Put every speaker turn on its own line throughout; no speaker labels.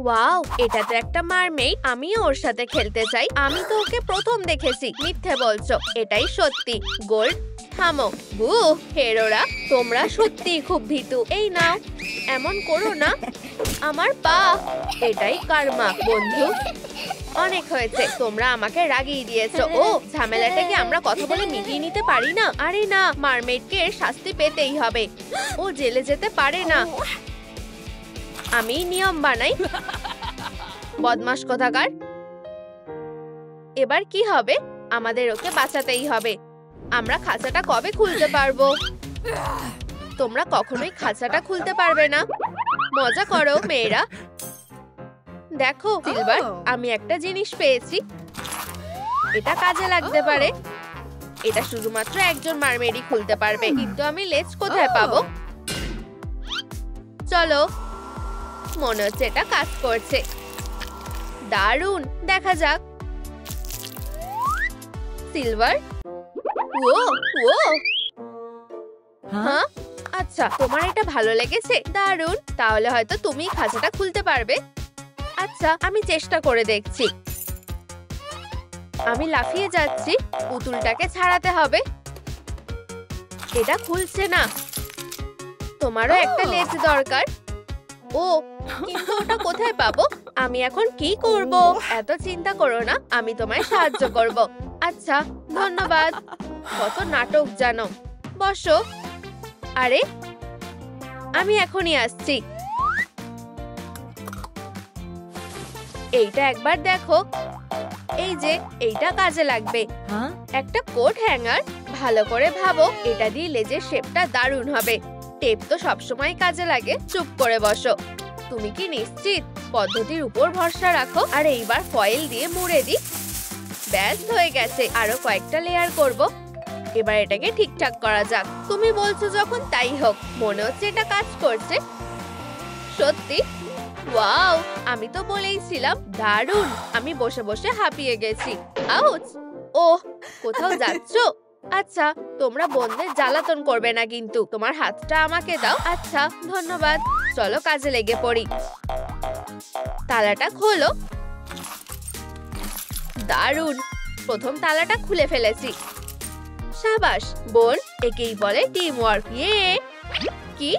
Wow, এটা তো একটা মারমেইড। আমিও ওর সাথে খেলতে চাই। আমি তো ওকে প্রথম দেখেছি। মিথ্যে বলছো, এটাই সত্যি। গোল্ড, থামো। হেরোরা, তোমরা সত্যিই খুব ভীতু। এই নাও, এমন করো না। আমার পা। এটাই কার্মা বন্ধু। অনেক হয়েছে, তোমরা আমাকে রাগিয়ে দিয়েছো। ও, ঝামেলাটা কি আমরা কথা বলে মিটিয়ে নিতে পারি না? আরে না, মারমেডকে শাস্তি পেতেই হবে। ও জেলে যেতে পারে না। আমি নিয়ম বানাই। বদমাশ কোথাকার। এবার কি হবে? আমাদের ওকে বাঁচাতেই হবে। আমরা খাঁচাটা কবে খুলতে পারবো? তোমরা কখনোই খাঁচাটা খুলতে পারবে না। মজা করো মেয়েরা। দেখো সিলভার, আমি একটা জিনিস পেয়েছি। এটা কাজে লাগতে পারে। এটা শুধুমাত্র একজন মারমেডই খুলতে পারবে। কিন্তু আমি লেজ কোথায় পাবো? চলো, মনে হচ্ছে এটা কাজ করছে। দারুণ, দেখা যাক। সিলভার, ও ও হ্যাঁ, আচ্ছা, তোমার এটা ভালো লেগেছে। দারুণ, তাহলে হয়তো তুমি খাঁচাটা খুলতে পারবে। আচ্ছা, আমি চেষ্টা করে দেখছি। আমি লাফিয়ে যাচ্ছি। পুতুলটাকে ছাড়াতে হবে। এটা খুলছে না। তোমারও একটা লেজ দরকার। ও, কিন্তু ওটা কোথায় পাবো? আমি এখন কি করব? এত চিন্তা করো না, আমি তোমায় সাহায্য করব। আচ্ছা, ধন্যবাদ। কত নাটক জানো। বসো। আরে, আমি এখনই আসছি। এইটা একবার দেখো। এই যে, এইটা কাজে লাগবে। একটা কোট হ্যাঙ্গার। ভালো করে ভাবো, এটা দিয়ে লেজের শেপটা দারুণ হবে। টেপ তো সবসময় কাজে লাগে। চুপ করে বসো। তুমি কি নিশ্চিত? পদ্ধতির উপর ভরসা রাখো। আর এইবার ফয়েল দিয়ে মুড়ে দিই। ব্যাস, হয়ে গেছে। আরো কয়েকটা লেয়ার করব। এবার এটাকে ঠিকঠাক করা যাক। তুমি বলছো যখন, তাই হোক। মনে হচ্ছে এটা কাজ করছে। সত্যি? ওয়াও, আমি তো বলেইছিলাম। দারুণ। আমি বসে বসে হাঁপিয়ে গেছি। আউচ! ওহ, কোথাও যাচ্ছো? আচ্ছা, তোমরা বোনদের জ্বালাতন করবে না কিন্তু। তোমার হাতটা আমাকে দাও। আচ্ছা, ধন্যবাদ। চলো কাজে লেগে পড়ি। তালাটা খোলো। দারুণ, প্রথম তালাটা খুলে ফেলেছি। সাবাস বোন, একেই বলে টিম ওয়ার্ক। ইয়ে! কি?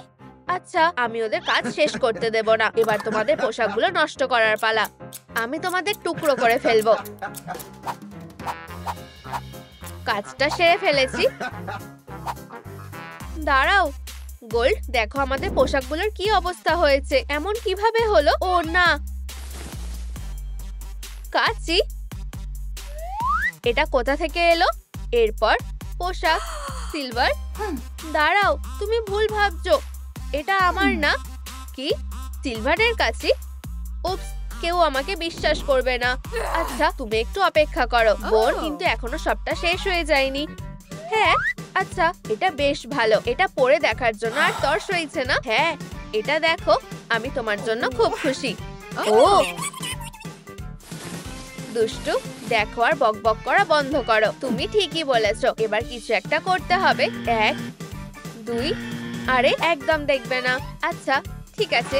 আচ্ছা, আমি ওদের কাজ শেষ করতে দেব না। এবার তোমাদের পোশাকগুলো নষ্ট করার পালা। আমি তোমাদের টুকরো করে ফেলবো। কাজটা সেরে ফেলেছি। দাঁড়াও গোল্ড, দেখো আমাদের পোশাকগুলোর কি অবস্থা হয়েছে। এমন কিভাবে হলো? ও না, কাচি। এটা কোথা থেকে এলো? এরপর পোশাক। সিলভার, দাঁড়াও, তুমি ভুল ভাবছো। এটা আমার না। কি? সিলভারের কাছে? উপস, কেউ আমাকে বিশ্বাস করবে না। আচ্ছা, তুমি একটু অপেক্ষা করো বোন, কিন্তু এখনো সবটা শেষ হয়ে যায়নি। হ্যাঁ, আচ্ছা, এটা বেশ ভালো। এটা পরে দেখার জন্য আর তর সইছে না। হ্যাঁ, এটা দেখো, আমি তোমার জন্য খুব খুশি। ও দুষ্টু, দেখো আর বকবক করা বন্ধ করো। তুমি ঠিকই বলেছো। এবার কিছু একটা করতে হবে। 1 2, আরে একদম দেখবে না। আচ্ছা, ঠিক আছে।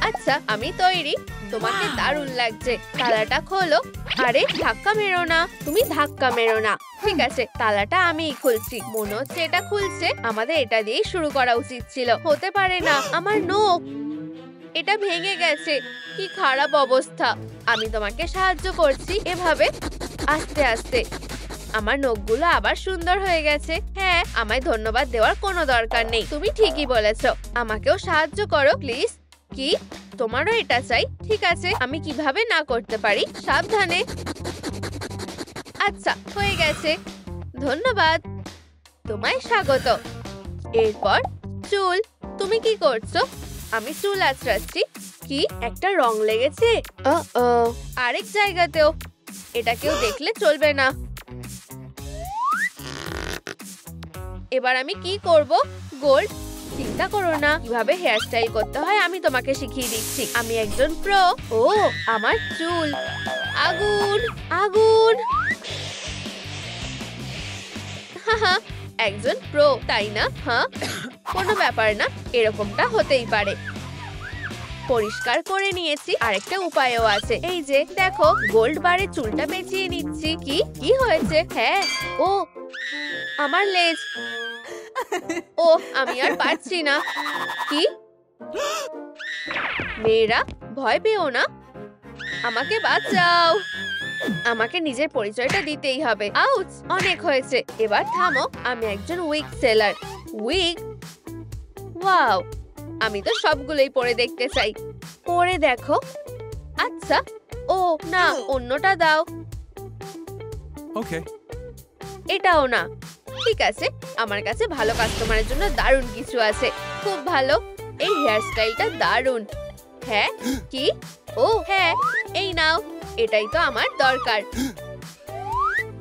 আচ্ছা, আমি তৈরি। তোমাকে দারুণ লাগছে। তালাটা খোলো। আরে ধাক্কা মেরো না। তুমি ধাক্কা মেরো না। ঠিক আছে, তালাটা আমিই খুলছি। মনে হচ্ছে এটা খুলছে। আমাদের এটা দিয়েই শুরু করা উচিত ছিল। হতে পারে না। আমার নখ, এটা ভেঙে গেছে। কি খারাপ অবস্থা। আমি তোমাকে সাহায্য করছি এভাবে, আস্তে আস্তে। আমার নখগুলো আবার সুন্দর হয়ে গেছে। হ্যাঁ, আমায় ধন্যবাদ দেওয়ার কোনো দরকার নেই। তুমি ঠিকই বলেছো। আমাকেও সাহায্য করো প্লিজ। কি? তোমারও এটা চাই? ঠিক আছে, আমি কিভাবে না করতে পারি। সাবধানে। আচ্ছা, হয়ে গেছে। ধন্যবাদ। তোমায় স্বাগত। এরপর চুল। তুমি কি করছো? আমি চুল আঁচড়াচ্ছি। কি? একটা রং লেগেছে? আরেক জায়গাতেও। এটা কেউ দেখলে চলবে না। এবার আমি কি করব? গোল্ড, চিন্তা করো না। কিভাবে হেয়ার স্টাইল করতে হয় আমি তোমাকে শিখিয়ে দিচ্ছি। আমি একজন প্রো। ও, আমার চুল। আগুন, আগুন। হাহা, একজন প্রো, তাই না? হ্যাঁ, কোনো ব্যাপার না। এরকমটা হতেই পারে। পরিষ্কার করে নিয়েছি। আরেকটা উপায়ও আছে, এই যে দেখো গোল্ড বারে চুলটা পেঁচিয়ে নিচ্ছি। কি কি হয়েছে? হ্যাঁ, ও আমার লেজ। ও আমি আর পারছি না। কি? মেয়েরা ভয় পেও না, আমাকে বাঁচাও। আমাকে নিজের পরিচয়টা দিতেই হবে। আউচ, অনেক হয়েছে, এবার থামো। আমি একজন উইগ সেলার। উইগ? ওয়াও, আমি তো সবগুলোই পরে দেখতে চাই। পরে দেখো। আচ্ছা, ও না, অন্যটা দাও।
ওকে।
এটাও না। ঠিক আছে, আমার কাছে ভালো কাস্টমারের জন্য দারুণ কিছু আছে। খুব ভালো, এই হেয়ার স্টাইলটা দারুণ। হ্যাঁ, কি? ও হ্যাঁ, এই নাও, এটাই তো আমার দরকার।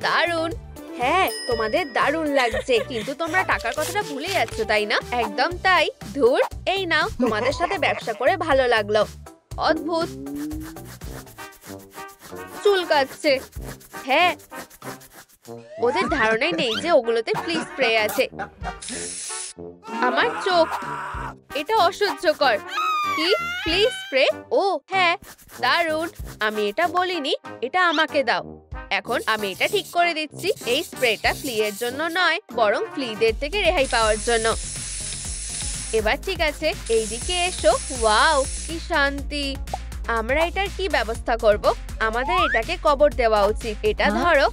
দারুণ। হ্যাঁ, তোমাদের দারুণ লাগছে, কিন্তু তোমরা টাকার কথাটা ভুলে যাচ্ছ, তাই না? একদম তাই। ধুর, এই নাও, তোমাদের সাথে ব্যবসা করে ভালো লাগলো। অদ্ভুত। চুল কাটছে। হ্যাঁ, ওদের ধারণাই নেই যে ওগুলোতে ফ্লি স্প্রে আছে। আমার চোখ, এটা অসহ্যকর। কি? Flea spray? ও হ্যাঁ, দারুণ। আমি এটা বলিনি, এটা আমাকে দাও। এখন আমি এটা ঠিক করে দিচ্ছি। এই স্প্রেটা ফ্লি এর জন্য নয়, বরং ফ্লিদের থেকে রেহাই পাওয়ার জন্য। এবার ঠিক আছে, এইদিকে এসো। ওয়াও, কি শান্তি। আমরা এটার কি ব্যবস্থা করব? আমাদের এটাকে কবর দেওয়া উচিত। এটা ধরো।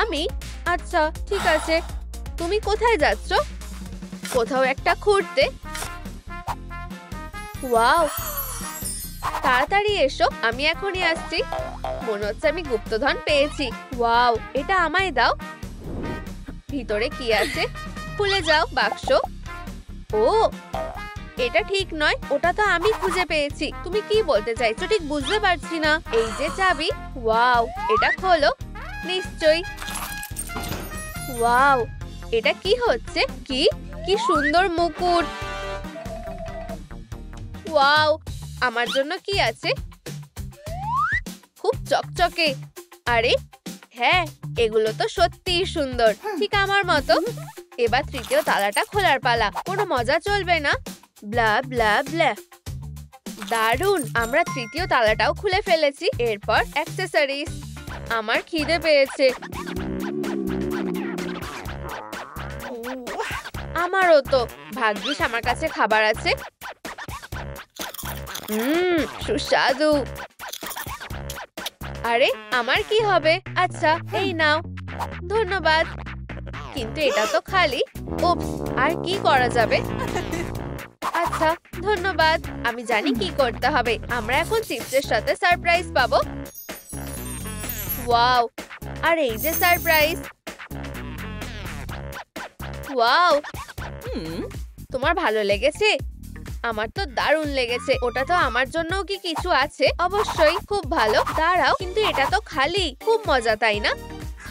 আমি? আচ্ছা ঠিক আছে। তুমি কোথায় যাচ্ছ? কোথাও একটা ঘুরতে। ওয়াও, তাড়াতাড়ি এসো, আমি এখনই আসছি। মনে হচ্ছে আমি গুপ্তধন পেয়েছি। ওয়াও, এটা আমায় দাও। ভিতরে কি আছে? খুলে যাও বাক্স। ও, এটা ঠিক নয়, ওটা তো আমি খুঁজে পেয়েছি। তুমি কি বলতে চাইছো ঠিক বুঝতে পারছি না। এই যে চাবি। ওয়াও, এটা খোলো। নিশ্চয়ই। ওয়াও, এটা কি হচ্ছে? কি কি সুন্দর মুকুট। ওয়াও, আমার জন্য কি আছে? খুব চকচকে। আরে হ্যাঁ, এগুলো তো সত্যিই সুন্দর, ঠিক আমার মতো। এবার তৃতীয় তালাটা খোলার পালা। কোনো মজা চলবে না। ব্লা ব্লা ব্লা। দারুণ, আমরা তৃতীয় তালাটাও খুলে ফেলেছি। এরপর অ্যাক্সেসরিজ। আমার খিদে পেয়েছে। আমারও তো। ভাগ্যিস আমার কাছে খাবার আছে। সুস্বাদু। আরে আমার কি হবে? আচ্ছা, এই নাও। ধন্যবাদ। কিন্তু এটা তো খালি। উপস, আর কি করা যাবে? আচ্ছা, ধন্যবাদ। আমি জানি কি করতে হবে। আমরা এখন চিপসের সাথে সারপ্রাইজ পাবো। ওয়াও, আর এই যে সারপ্রাইজ। ওয়াও, তোমার ভালো লেগেছে? আমার তো দারুণ লেগেছে। ওটা তো আমার জন্যও কি কিছু আছে? অবশ্যই, খুব ভালো। দাঁড়াও, কিন্তু এটা তো খালি। খুব মজা, তাই না?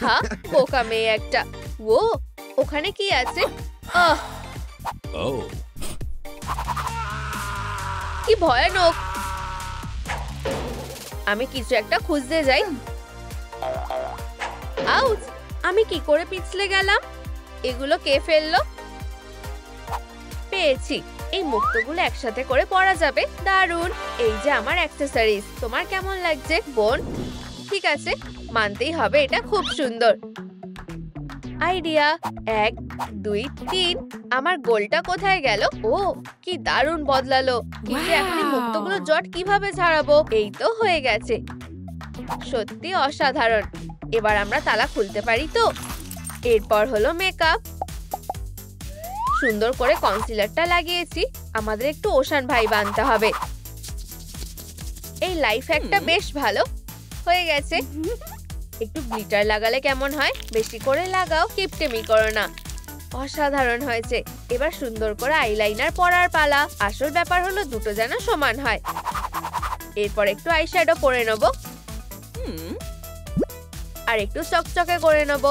হ্যাঁ, পোকা মেয়ে একটা। ও, ওখানে কি আছে? আহ, কি ভয়ানক। আমি কিছু একটা খুঁজতে যাই। আউচ, আমি কি করে পিছলে গেলাম? এগুলো কে ফেললো? পেয়েছি। এই মুক্তগুলো একসাথে করে পরা যাবে। দারুণ। এই যে আমার অ্যাক্সেসরিজ। তোমার কেমন লাগছে বোন? ঠিক আছে, মানতেই হবে, এটা খুব সুন্দর আইডিয়া। 1 2 3। আমার গোলটা কোথায় গেল? ও, কি দারুণ বদলালো। কিন্তু এখন এই মুক্তগুলো জট কিভাবে ছাড়াবো? এই তো হয়ে গেছে। সত্যি অসাধারণ। এবার আমরা তালা খুলতে পারি তো? এরপর হলো মেকআপ। সুন্দর করে কনসিলারটা লাগিয়েছি। আমাদের একটু ওশান ভাই বানতে হবে। এই লাইফ একটা বেশ ভালো হয়ে গেছে। একটু গ্লিটার লাগালে কেমন হয়? বেশি করে লাগাও, কিপটেমি করো না। অসাধারণ হয়েছে। এবার সুন্দর করে আইলাইনার পরার পালা। আসল ব্যাপার হলো দুটো যেন সমান হয়। এরপর একটু আইশ্যাডো পরে নেব, আর একটু চকচকে করে নেব।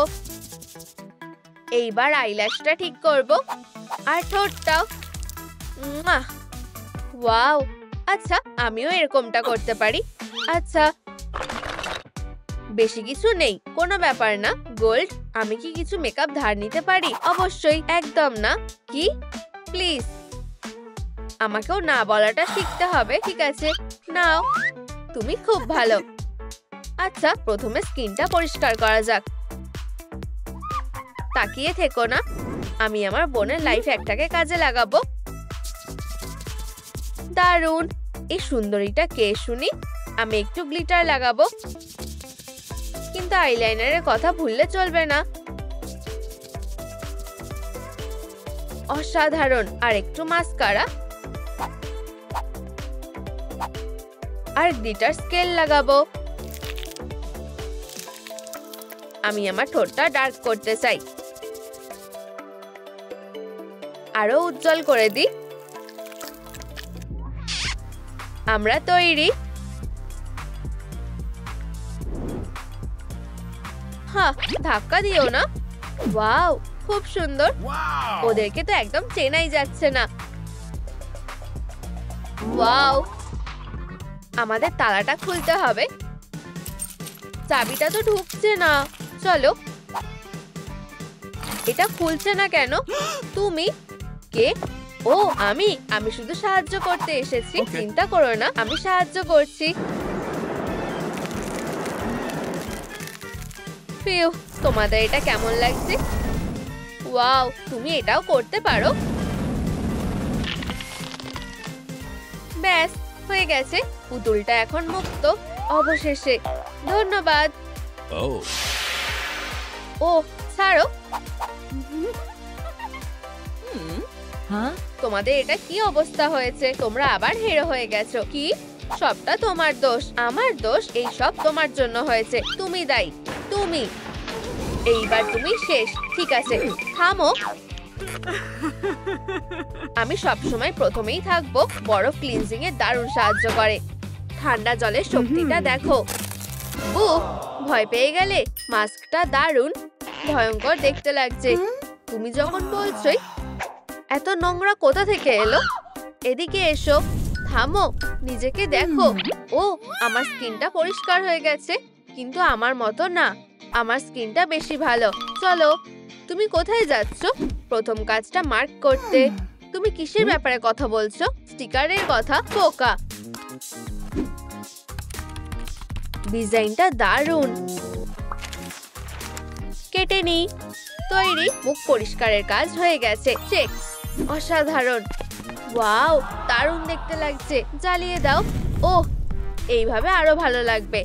এইবার আইল্যাশটা ঠিক করব, আর ঠোঁটটাও। ওয়াও, আচ্ছা আমিও এরকমটা করতে পারি। আচ্ছা, বেশি কিছু নেই, কোনো ব্যাপার না। গোল্ড, আমি কি কিছু মেকআপ ধার নিতে পারি? অবশ্যই। একদম না। কি? প্লিজ। আমাকেও না বলাটা শিখতে হবে। ঠিক আছে, নাও। তুমি খুব ভালো। আচ্ছা, প্রথমে স্কিনটা পরিষ্কার করা যাক। তাকিয়ে থেকো না, আমি আমার বোনের লাইফ একটাকে কাজে লাগাবো। দারুণ। এই সুন্দরীটা কে শুনি? আমি একটু গ্লিটার লাগাবো, কিন্তু আইলাইনারের কথা ভুললে চলবে না। অসাধারণ। আর একটু মাস্কারা আর গ্লিটার স্কেল লাগাবো। আমি আমার ঠোঁটটা ডার্ক করতে চাই, আরো উজ্জ্বল করে দিই। আমরা তৈরি। হ্যাঁ, ধাক্কা দিও না। ওয়াও, খুব সুন্দর। ওদেরকে তো একদম চেনাই যাচ্ছে না। ওয়াও, আমাদের তালাটা খুলতে হবে। চাবিটা তো ঢুকছে না। চলো। এটা খুলছে না কেন? তুমি কে? ও, আমি শুধু সাহায্য করতে এসেছি। চিন্তা করো না, আমি সাহায্য করছি। ফিউ, তোমাদের এটা কেমন লাগছে? ওয়াও, তুমি এটাও করতে পারো। ব্যাস, হয়ে গেছে। পুতুলটা এখন মুক্ত অবশেষে। ধন্যবাদ। ও, ছাড়ো। তোমাদের এটা কি অবস্থা হয়েছে? তোমরা আবার হিরো হয়ে গেছো। কি? সবটা তোমার দোষ। আমার দোষ? এই সব তোমার জন্য হয়েছে। তুমি দায়ী। তুমি। এইবার তুমি শেষ। ঠিক আছে, থামো। আমি সবসময় প্রথমেই থাকবো। বরফ ক্লিনজিং এ দারুণ সাহায্য করে। ঠান্ডা জলের শক্তিটা দেখো। বুহ, ভয় পেয়ে গেলে? মাস্কটা দারুণ। ভয়ঙ্কর দেখতে লাগছে। তুমি যখন বলছোই। এত নোংরা কোথা থেকে এলো? এদিকে এসো। থামো, নিজেকে দেখো। ও, আমার স্কিনটা পরিষ্কার হয়ে গেছে, কিন্তু আমার মতো না। আমার স্কিনটা বেশি ভালো। চলো। তুমি কোথায় যাচ্ছ? প্রথম কাজটা মার্ক করতে। তুমি কিসের ব্যাপারে কথা বলছো? স্টিকারের কথা? পোকা। ডিজাইনটা দারুণ। কেটে নি। তৈরি। মুখ পরিষ্কারের কাজ হয়ে গেছে। চেক। অসাধারণ। ওয়াও, দারুণ দেখতে লাগছে। জ্বালিয়ে দাও। ওহ, এইভাবে আরো ভালো লাগবে।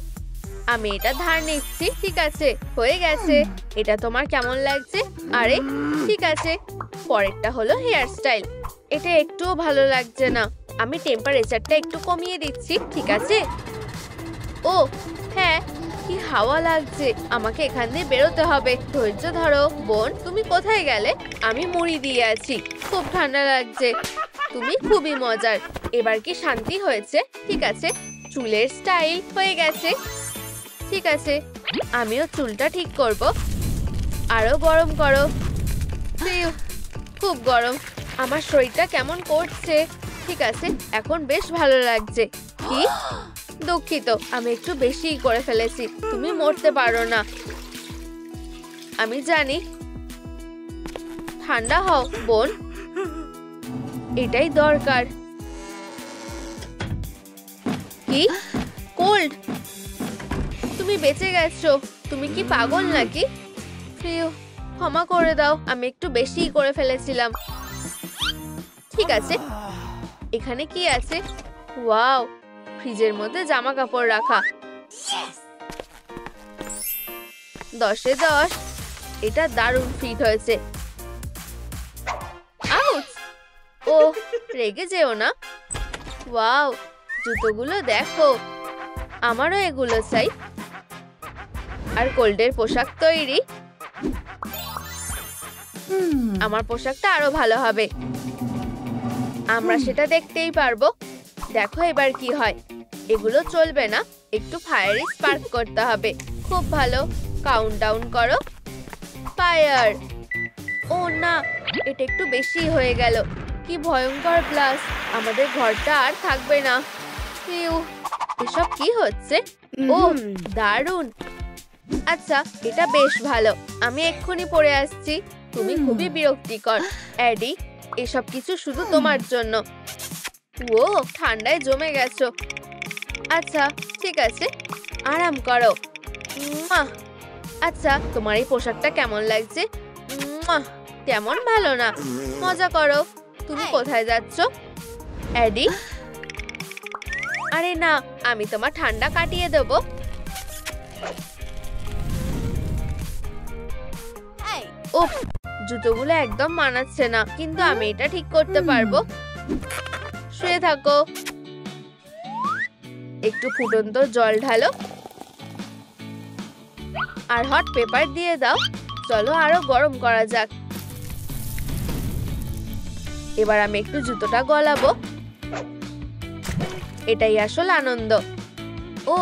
আমি এটা ধার নিচ্ছি। ঠিক আছে, হয়ে গেছে। এটা তোমার কেমন লাগছে? আরে ঠিক আছে। পরেরটা হলো হেয়ার স্টাইল। এটা একটুও ভালো লাগছে না। আমি টেম্পারেচারটা একটু কমিয়ে দিচ্ছি। ঠিক আছে। ও হ্যাঁ, কি হাওয়া লাগছে। আমাকে এখান দিয়ে বেরোতে হবে। ধৈর্য ধরো। বোন, তুমি কোথায় গেলে? আমি মুড়ি দিয়ে আছি। খুব ঠান্ডা লাগছে। তুমি খুবই মজার। এবার কি শান্তি হয়েছে? ঠিক আছে, চুলের স্টাইল হয়ে গেছে। ঠিক আছে, আমিও চুলটা ঠিক করব। আরো গরম করো। খুব গরম। আমার শরীরটা কেমন করছে। ঠিক আছে, এখন বেশ ভালো লাগছে। কি? দুঃখিত, আমি একটু বেশি করে ফেলেছি। তুমি মরতে পারো না। আমি জানি। ঠান্ডা হও বোন, এটাই দরকার। কি? কোল্ড? তুমি বেঁচে গেছো। তুমি কি পাগল নাকি? ক্ষমা করে দাও, আমি একটু বেশি করে ফেলেছিলাম। ঠিক আছে, এখানে কি আছে? ওয়াও, ফ্রিজের মধ্যে জামা কাপড় রাখা। 10-এ 10। এটা দারুণ ফিট হয়েছে। আউচ! ও, রেগে যেও না। ওয়াও, জুতোগুলো দেখো। আমারও এগুলো চাই। আর কোল্ডের পোশাক তৈরি। আমার পোশাকটা আরো ভালো হবে। আমরা সেটা দেখতেই পারবো। দেখো এবার কি হয়। এগুলো চলবে না, একটু ফায়ারি স্পার্ক করতে হবে। খুব ভালো। কাউন্টডাউন করো। ফায়ার! ও না, এটা একটু বেশি হয়ে গেল। কি ভয়ঙ্কর ব্লাস্ট। আমাদের ঘরটা আর থাকবে না। এসব কি হচ্ছে? ও দারুণ। আচ্ছা, এটা বেশ ভালো। আমি এক্ষুনি পড়ে আসছি। তুমি খুবই বিরক্তিকর অ্যাডি। এসব কিছু শুধু তোমার জন্য। ও ঠান্ডায় জমে গেছো। আচ্ছা ঠিক আছে, আরাম করো। মুয়া। আচ্ছা তোমার এই পোশাকটা কেমন লাগছে? মুয়া। তেমন ভালো না, মজা করো। তুমি কোথায় যাচ্ছ এডি? আরে না, আমি তোমার ঠান্ডা কাটিয়ে দেবো। উফ, জুতোগুলো একদম মানাচ্ছে না, কিন্তু আমি এটা ঠিক করতে পারবো। শুয়ে থাকো। একটু ফুটন্ত জল ঢালো আর হট পেপার দিয়ে দাও। চলো আরো গরম করা যাক। এবার আমি একটু জুতোটা গলাবো। এটাই আসল আনন্দ। ও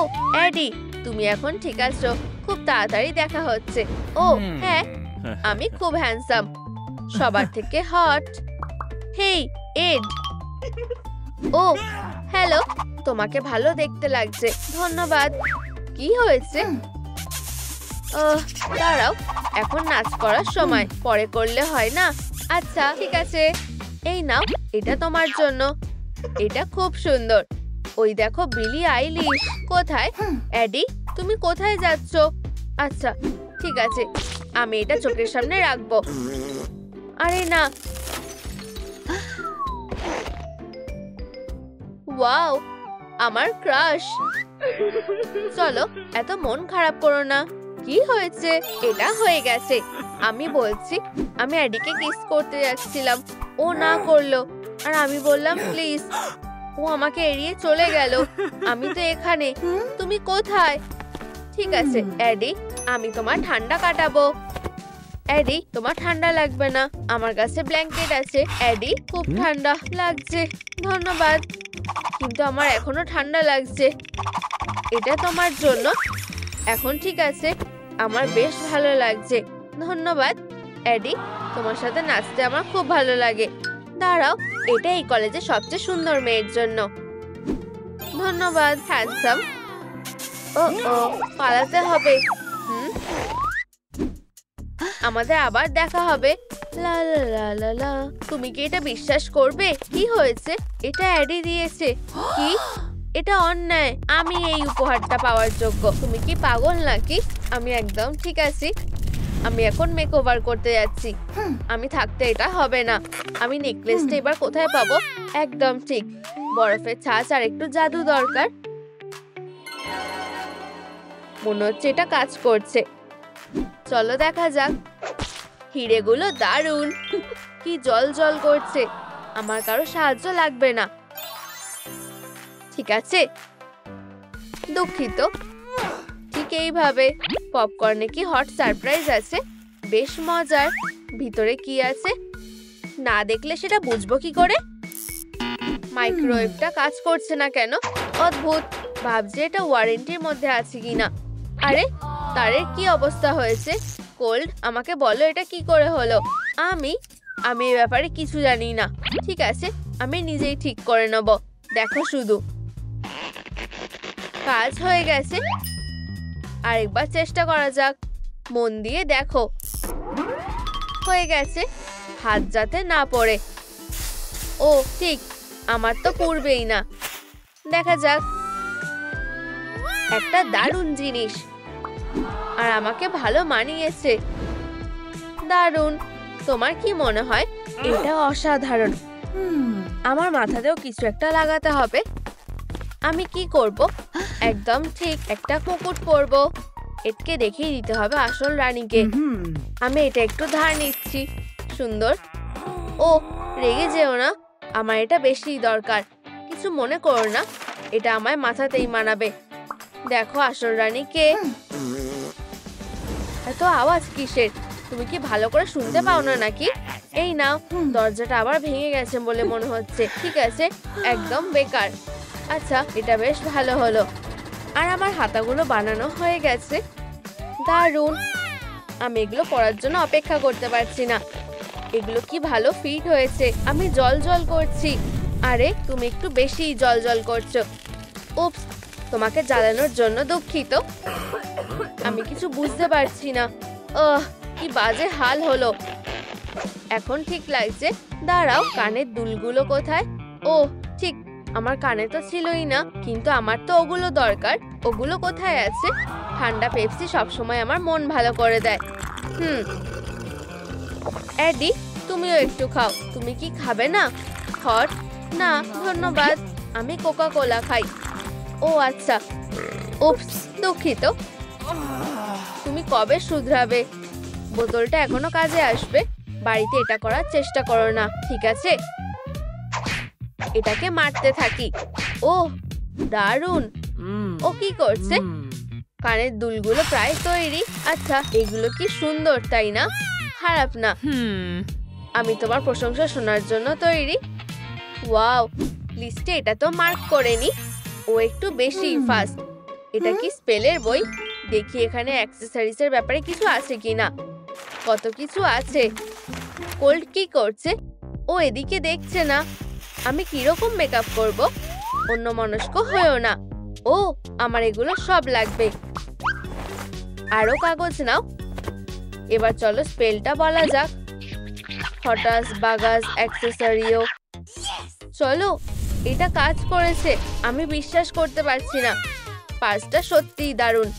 এডি, তুমি এখন ঠিক আছো? খুব তাড়াতাড়ি দেখা হচ্ছে। ও হ্যাঁ, আমি খুব হ্যান্ডসাম, সবার থেকে হট। হেই এড। ও হ্যালো, তোমাকে ভালো দেখতে লাগছে। ধন্যবাদ। কি হয়েছে? দাঁড়াও, এখন নাচ করার সময়, পরে করলে হয় না? আচ্ছা ঠিক আছে, এই নাও, এটা তোমার জন্য। এটা খুব সুন্দর। ওই দেখো বিলি আইলিশ। কোথায় এডি? তুমি কোথায় যাচ্ছ? আচ্ছা ঠিক আছে, আমি এটা চোখের সামনে রাখবো। আরে না। ওয়াও, আমার ক্রাশ। চলো, এত মন খারাপ করো না। কি হয়েছে? এটা হয়ে গেছে। আমি বলছি, আমি এডিকে কিস করতে যাচ্ছিলাম, ও না করলো, আর আমি বললাম প্লিজ। ও আমাকে এড়িয়ে চলে গেল। আমি তো এখানে, তুমি কোথায়? ঠিক আছে এডি, আমি তোমার ঠান্ডা কাটাবো। এডি, তোমার ঠান্ডা লাগবে না, আমার কাছে ব্ল্যাঙ্কেট আছে। এডি, খুব ঠান্ডা লাগছে। ধন্যবাদ, কিন্তু আমার এখনো ঠান্ডা লাগছে। এটা তোমার জন্য। এখন ঠিক আছে, আমার বেশ ভালো লাগছে। ধন্যবাদ এডি, তোমার সাথে নাচতে আমার খুব ভালো লাগে। দাঁড়াও, এটা এই কলেজে সবচেয়ে সুন্দর মেয়ের জন্য। ধন্যবাদ হ্যান্ডসাম। ও ও, পালাতে হবে। আমাদের আবার দেখা হবে। লা লা লা লা লা। তুমি কি এটা বিশ্বাস করবে? কি হয়েছে? এটা এডি দিয়েছে। কি? এটা অন্যায়। আমি এই উপহারটা পাওয়ার যোগ্য। তুমি কি পাগল নাকি? আমি একদম ঠিক আছি। আমি এখন মেকওভার করতে যাচ্ছি। আমি থাকতে এটা হবে না। আমি নেকলেসটা এবার কোথায় পাবো? একদম ঠিক, বরফের ছাঁচ আর একটু জাদু দরকার। মনে হচ্ছে এটা কাজ করছে। চলো দেখা যাক। হিরেগুলো দারুণ, কি জল জল করছে। আমার কারো সাহায্য লাগবে না। ঠিক আছে, দুঃখিত। ঠিক এইভাবে। পপকর্নে কি হট সারপ্রাইজ আছে? বেশ মজার। ভিতরে কি আছে? না দেখলে সেটা বুঝবো কি করে? মাইক্রোওয়েভটা কাজ করছে না কেন? অদ্ভুত। ভাবছি এটা ওয়ারেন্টির মধ্যে আছে কিনা। আরে তারের কি অবস্থা হয়েছে? কোল্ড, আমাকে বলো এটা কি করে হলো? আমি এই ব্যাপারে কিছু জানি না। ঠিক আছে, আমি নিজেই ঠিক করে নেব। দেখো শুধু, কাজ হয়ে গেছে। আরেকবার চেষ্টা করা যাক। মন দিয়ে দেখো। হয়ে গেছে, হাত যাতে না পড়ে। ও ঠিক, আমার তো পড়বেই না। দেখা যাক। একটা দারুণ জিনিস, আর আমাকে ভালো মানিয়েছে। দারুণ। তোমার কি মনে হয়? এটা অসাধারণ। আমার মাথাতেও কিছু একটা লাগাতে হবে। আমি কি করব? একদম ঠিক, একটা মুকুট পরব। এটকে দেখিয়ে দিতে হবে আসল রানীকে। আমি এটা একটু ধার নিচ্ছি। সুন্দর। ও রেগে যেও না, আমার এটা বেশি দরকার। কিছু মনে করো না, এটা আমায় মাথাতেই মানাবে। দেখো আসল রানীকে। এত আওয়াজ কিসের? তুমি কি ভালো করে শুনতে পাও না নাকি? এই নাও, দরজাটা আবার ভেঙে গেছে বলে মনে হচ্ছে। ঠিক আছে, একদম বেকার। আচ্ছা, এটা বেশ ভালো হলো। আর আমার হাতাগুলো বানানো হয়ে গেছে। দারুণ। আমি এগুলো পরার জন্য অপেক্ষা করতে পারছি না। এগুলো কি ভালো ফিট হয়েছে। আমি জল জল করছি। আরে তুমি একটু বেশি জল জল করছো। উপস, তোমাকে জ্বালানোর জন্য দুঃখিত। আমি কিছু বুঝতে পারছি না। কি বাজে হাল হলো। এখন ঠিক লাগছে। দাঁড়াও, কানের দুলগুলো কোথায়? ও ঠিক, আমার কানে তো ছিলই না, কিন্তু আমার তো ওগুলো দরকার। ওগুলো কোথায় আছে? ঠান্ডা পেপসি সবসময় আমার মন ভালো করে দেয়। এডি, তুমিও একটু খাও। তুমি কি খাবে না? হট? না ধন্যবাদ, আমি কোকা কোলা খাই। ও আচ্ছা, উপস, দুঃখিত। তুমি কবে শুধরাবে? বোতলটা এখনো কাজে আসবে। বাড়িতে এটা করার চেষ্টা করো না, ঠিক আছে? এটাকে মারতে থাকি। ওহ দারুণ। ও কি করছে? কানের দুলগুলো প্রায় তৈরি। আচ্ছা, এগুলো কি সুন্দর, তাই না? খারাপ না। আমি তোমার প্রশংসা শোনার জন্য তৈরি। ওয়াও, লিস্টে এটা তো মার্ক করেনি। ও একটু বেশি ফাস্ট। এটা কি স্পেলের বই? দেখি এখানে অ্যাক্সেসরিজের ব্যাপারে কিছু আছে কিনা। কত কিছু আছে। কোল্ড কি করছে? ও এদিকে দেখছে না। আমি কিরকম মেকআপ করব? অন্যমনস্ক হয়েও না। ও, আমার এগুলো সব লাগবে। আরো কাগজ নাও। এবার চলো স্পেলটা বলা যাক। হটাস বাগাস অ্যাক্সেসরিও। চলো, এটা কাজ করেছে। আমি বিশ্বাস করতে পারছি না। পার্সটা সত্যিই দারুণ।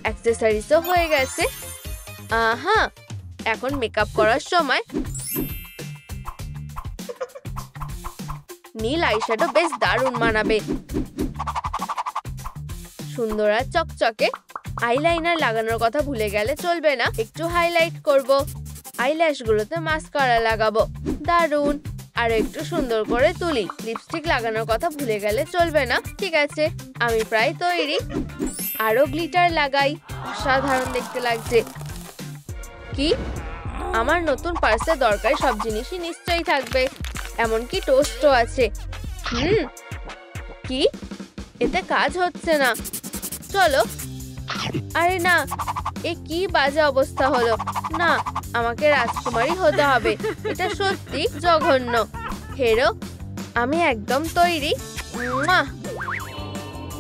অ্যাক্সেসরিজও হয়ে গেছে। আহা, এখন মেকআপ করার সময়। নীল আইশ্যাডো বেশ দারুণ মানাবে। সুন্দর আর চকচকে। আইলাইনার লাগানোর কথা ভুলে গেলে চলবে না। একটু হাইলাইট করব। আইল্যাশ গুলোতে মাস্কারা লাগাবো। দারুণ। আর একটু সুন্দর করে তুলি। লিপস্টিক লাগানোর কথা ভুলে গেলে চলবে না। ঠিক আছে, আমি প্রায় তৈরি। আরো গ্লিটার লাগাই। অসাধারণ দেখতে লাগছে। কি? আমার নতুন পার্সে দরকারি সব জিনিসই নিশ্চয়ই থাকবে। এমনকি টোস্টও আছে। কি? এতে কাজ হচ্ছে না। চলো। আরে না, এ কি বাজে অবস্থা হলো। না, আমাকে রাজকুমারী হতে হবে। এটা সত্যি জঘন্য। হেরো, আমি একদম তৈরি।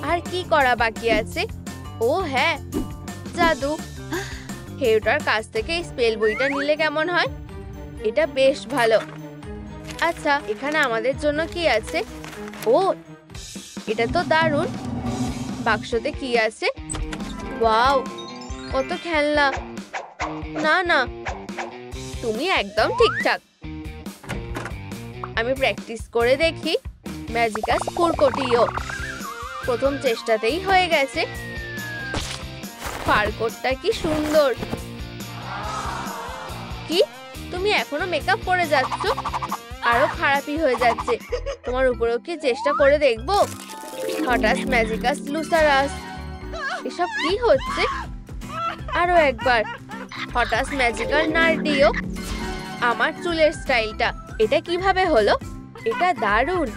আর কি করা বাকি আছে? ও হ্যাঁ, জাদু। হেরোটার কাছ থেকে এই স্পেল বইটা নিলে কেমন হয়? এটা বেশ ভালো। আচ্ছা, এখানে আমাদের জন্য কি আছে? ও, এটা তো দারুণ। বাক্সতে কি আছে? ওয়াও, কত খেলনা। না না, তুমি একদম ঠিকঠাক। আমি প্র্যাকটিস করে দেখি। ম্যাজিকাস ফুরকটিও। প্রথম চেষ্টাতেই হয়ে গেছে। ফারকোটটা কি সুন্দর। কি? তুমি এখনো মেকআপ করে যাচ্ছ? আরো খারাপই হয়ে যাচ্ছে। তোমার উপরেও কি চেষ্টা করে দেখবো? হঠাৎ ম্যাজিকাস লুসারাস। এসব কি হচ্ছে? আরো একবার। হঠাৎ ম্যাজিক্যাল নার্ডিও। আমার চুলের স্টাইলটা এটা কিভাবে হলো? এটা দারুণ।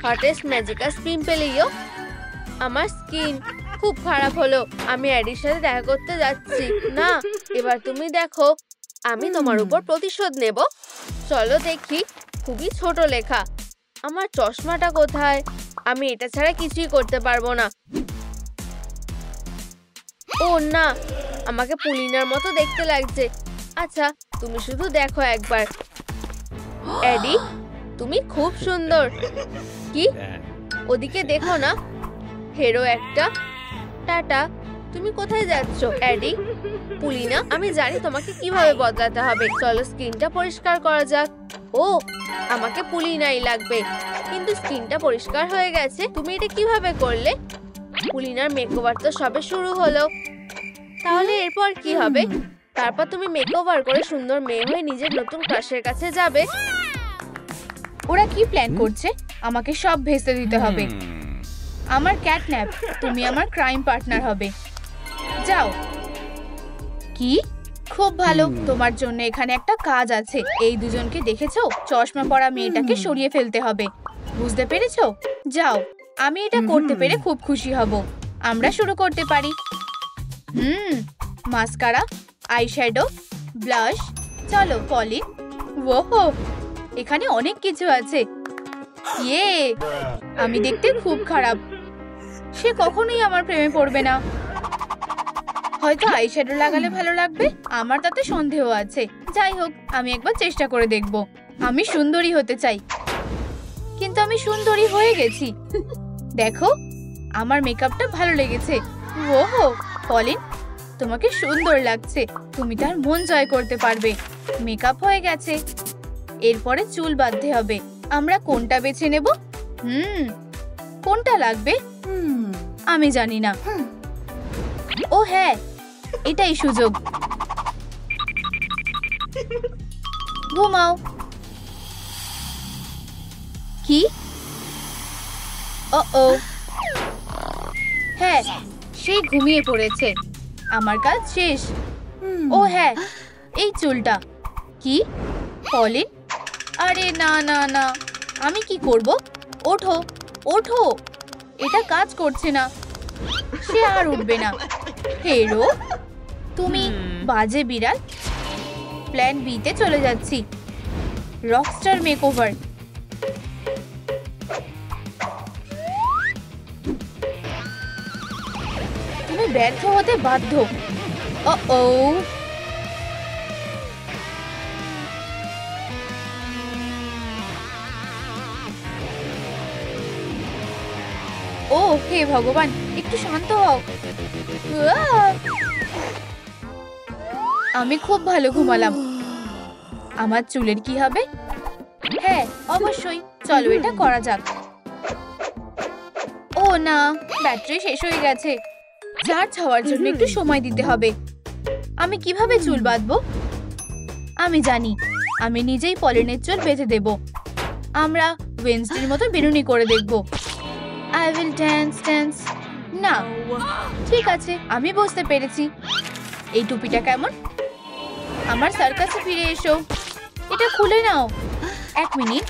হঠাৎ ম্যাজিকাস পিম্পলিও। আমার স্কিন খুব খারাপ হলো। আমি অ্যাডির সাথে দেখা করতে যাচ্ছি। না, এবার তুমি দেখো। আমি তোমার উপর প্রতিশোধ নেব। চলো দেখি। খুবই ছোট লেখা। আমার চশমাটা কোথায়? আমি এটা ছাড়া কিছুই করতে পারবো না। ও না, আমাকে পুলিনার মতো দেখতে লাগছে। আচ্ছা, তুমি শুধু দেখো একবার। এডি, তুমি খুব সুন্দর। কি? ওদিকে দেখো না। হেরো একটা। টাটা। তুমি কোথায় যাচ্ছ এডি? পুলিনা, আমি জানি তোমাকে কিভাবে বদলাতে হবে। চলো স্কিনটা পরিষ্কার করা যাক। ও, আমাকে পুলিনাই লাগবে। কিন্তু স্কিনটা পরিষ্কার হয়ে গেছে। তুমি এটা কিভাবে করলে? পুলিনার মেকওভার তো সবে শুরু হলো। তাহলে এরপর কি হবে? তারপর তুমি মেকওভার করে সুন্দর মেয়ে হয়ে নিজের নতুন ক্রাশের কাছে যাবে।
ওরা কি প্ল্যান করছে? আমাকে সব ভেস্তে দিতে হবে। আমার ক্যাটন্যাপ, তুমি আমার ক্রাইম পার্টনার হবে। যাও। কি? খুব ভালো। তোমার জন্য এখানে একটা কাজ আছে। এই দুজনকে দেখেছো? চশমা পরা মেয়েটাকে সরিয়ে ফেলতে হবে। বুঝতে পেরেছো? যাও। আমি এটা করতে পেরে খুব খুশি হব। আমরা শুরু করতে পারি। Mascara, eyeshadow, blush. চলো পলিন। ওহো, এখানে অনেক কিছু আছে। ইয়ে, আমি দেখতে খুব খারাপ। সে কখনোই আমার প্রেমে পড়বে না। হয়তো আইশ্যাডো লাগালে ভালো লাগবে। আমার তাতে সন্দেহ আছে। যাই হোক, আমি একবার চেষ্টা করে দেখব। আমি সুন্দরী হতে চাই। কিন্তু আমি সুন্দরী হয়ে গেছি। দেখো, আমার মেকআপটা ভালো লেগেছে। ওহো পলিন, তোমাকে সুন্দর লাগছে। তুমি তার মন জয় করতে পারবে। মেকআপ হয়ে গেছে, এরপরে চুল বাঁধতে হবে। আমরা কোনটা বেছে নেব? কোনটা লাগবে আমি জানি না। ও হ্যাঁ, এটাই সুযোগ। ঘুমাও। কি? ও হ্যাঁ, সেই ঘুমিয়ে পড়েছে। আমার কাজ শেষ। ও হ্যাঁ, এই চুলটা। কি পলিন? আরে না না না, আমি কি করব? ওঠো ওঠো, এটা কাজ করছে না। সে আর উঠবে না। হেরো, তুমি বাজে বিড়াল। প্ল্যান বি তে চলে যাচ্ছি। Rockstar makeover. তুমি ব্যর্থ হতে বাধ্য। ও ও হে ভগবান, একটু শান্ত হও। আমি খুব ভালো ঘুমালাম। আমার চুলের কি হবে? হ্যাঁ অবশ্যই, চলো এটা করা যাক। ও না, ব্যাটারি শেষ হয়ে গেছে। চার্জ হওয়ার জন্য একটু সময় দিতে হবে। আমি কিভাবে চুল বাঁধবো? আমি জানি, আমি নিজেই পলিনের চুল বেঁধে দেব। আমরা ওয়েনসডের মতো বেরুনি করে দেখব। I will dance dance. না, ঠিক আছে, আমি বুঝতে পেরেছি। এই টুপিটা কেমন? আমার সার্কাসে ফিরে এসো। এটা খুলে নাও। এক মিনিট,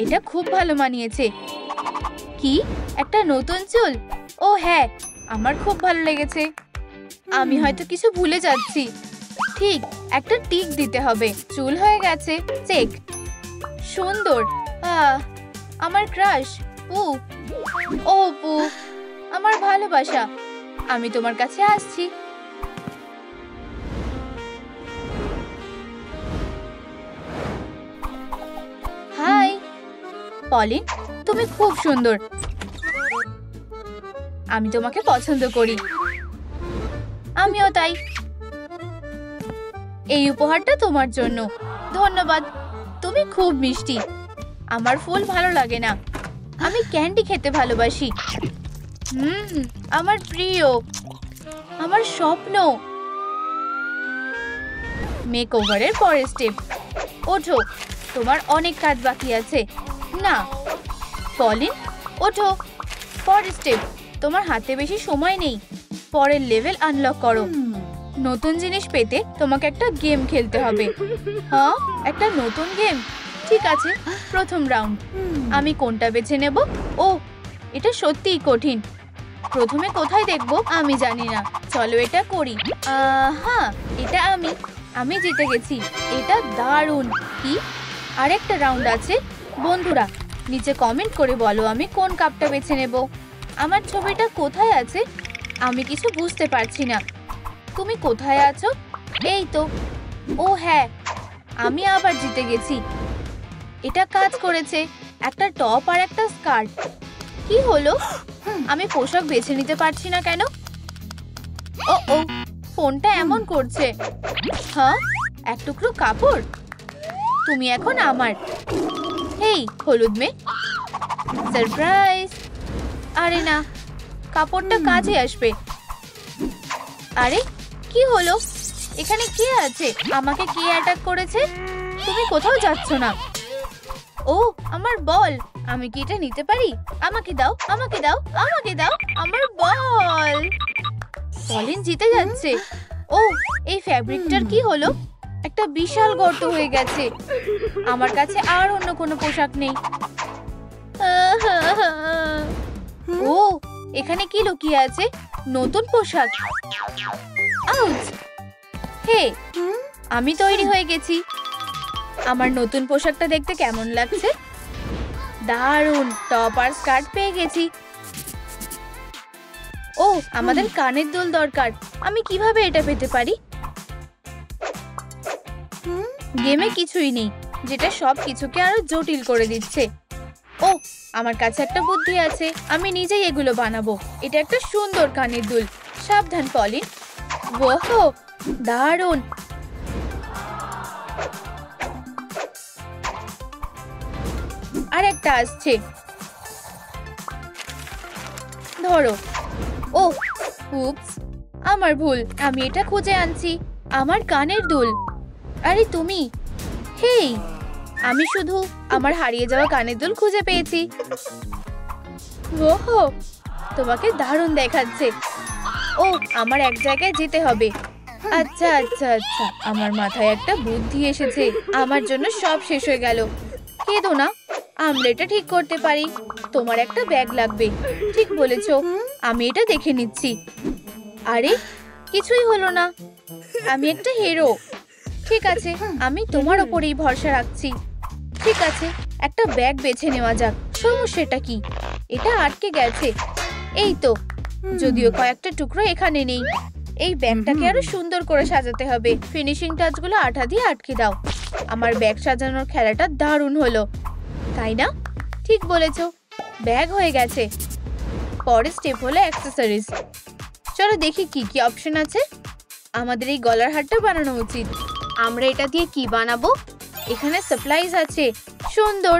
এটা খুব ভালো মানিয়েছে। কি, একটা নতুন চুল? ও হ্যাঁ, আমার খুব ভালো লেগেছে। আমি হয়তো কিছু ভুলে যাচ্ছি। ঠিক, একটা টিক দিতে হবে। চুল হয়ে গেছে, চেক। সুন্দর। আমার ক্রাশ পু। ও পু, আমার ভালোবাসা, আমি তোমার কাছে আসছি। হাই পলিন, তুমি খুব সুন্দর। আমি তোমাকে পছন্দ করি। আমিও তাই। এই উপহারটা তোমার জন্য। ধন্যবাদ, তুমি খুব মিষ্টি। আমার ফুল ভালো লাগে না, আমি ক্যান্ডি খেতে ভালোবাসি। আমার প্রিয়, আমার স্বপ্ন। মেকওভারের পরের স্টেপ। ওঠো, তোমার অনেক কাজ বাকি আছে। না পলিন, ওঠো। পরের স্টেপ। তোমার হাতে বেশি সময় নেই। পরের লেভেল আনলক করো। নতুন জিনিস পেতে তোমাকে একটা গেম খেলতে হবে। হ্যাঁ, একটা নতুন গেম। ঠিক আছে, প্রথম রাউন্ড। আমি কোনটা বেছে নেব? ও, এটা সত্যিই কঠিন। প্রথমে কোথায় দেখবো আমি জানি না। চলো এটা করি। হ্যাঁ, এটা আমি জিতে গেছি। এটা দারুণ। কি, আরেকটা রাউন্ড আছে? বন্ধুরা নিচে কমেন্ট করে বলো আমি কোন কাপটা বেছে নেব। আমার ছবিটা কোথায় আছে? আমি কিছু বুঝতে পারছি না। তুমি কোথায় আছো? এই তো। ও হ্যাঁ, আমি আবার জিতে গেছি। এটা কাজ করেছে। একটা টপ আর একটা স্কার্ট। কি হলো? আমি পোশাক বেছে নিতে পারছি না কেন? ও ফোনটা এমন করছে। হ্যাঁ, এক টুকরো কাপড়। তুমি এখন আমার। হেই হলুদ মেয়ে, সারপ্রাইজ। আরে না, কাপড়টা কাজে আসবে। আরে কি হলো? এখানে কে আছে? আমাকে কে অ্যাটাক করেছে? তুমি কোথাও যাচ্ছ না। ও আমার বল, আমি কি এটা নিতে পারি? আমাকে দাও, আমাকে দাও, আমাকে দাও আমার বল। পলিন জিতে যাচ্ছে। ও, এই ফ্যাব্রিকটার কি হলো? একটা বিশাল গর্ত হয়ে গেছে। আমার কাছে আর অন্য কোনো পোশাক নেই। ও, এখানে কি লুকিয়ে আছে? নতুন পোশাক। আউচ! হে, আমি তৈরি হয়ে গেছি। আমার নতুন পোশাকটা দেখতে কেমন লাগছে? দারুণ, টপ আর স্কার্ট পেয়ে গেছি। ও, আমাদের কানের দুল দরকার। আমি কিভাবে এটা পেতে পারি? গেমে কিছুই নেই, যেটা সব কিছুকে আরো জটিল করে দিচ্ছে। ও, আমার কাছে একটা বুদ্ধি আছে, আমি নিজেই এগুলো বানাবো। এটা একটা সুন্দর কানের দুল। সাবধান পলিন। ওহো, দারুণ। আর একটা আসছে, ধরো। ও উপস, আমার ভুল, আমি এটা খুঁজে আনছি। আমার কানের দুল। আরে তুমি, হেই, আমি শুধু আমার হারিয়ে যাওয়া কানের দুল খুঁজে পেয়েছি। ওহো, তোমাকে দারুণ দেখাচ্ছে। ও, আমার এক জায়গায় যেতে হবে। আচ্ছা আচ্ছা আচ্ছা, আমার মাথায় একটা বুদ্ধি এসেছে। আমার জন্য সব শেষ হয়ে গেল। কেঁদো না, আমরা এটা ঠিক করতে পারি। তোমার একটা ব্যাগ লাগবে। ঠিক বলেছো, আমি এটা দেখে নিচ্ছি। আরে কিছুই হলো না, আমি একটা হিরো। ঠিক আছে, আমি তোমার উপরেই ভরসা রাখছি। ঠিক আছে, একটা ব্যাগ বেছে নেওয়া যাক। সমস্যাটা কি? এটা আটকে গেছে। এই তো, যদিও কয়েকটা টুকরো এখানে নেই। এই ব্যাগটাকে আরো সুন্দর করে সাজাতে হবে। ফিনিশিং টাচগুলো আঠা দিয়ে আটকে দাও। আমার ব্যাগ সাজানোর খেলাটা দারুণ হলো, তাই না? ঠিক বলেছো, ব্যাগ হয়ে গেছে। পরের স্টেপ হলো অ্যাক্সেসরিজ। চলো দেখি কি কি অপশন আছে। আমাদের এই গলার হারটা বানানো উচিত।
আমরা এটা দিয়ে কি বানাবো?
এখানে সাপ্লাইজ আছে। সুন্দর,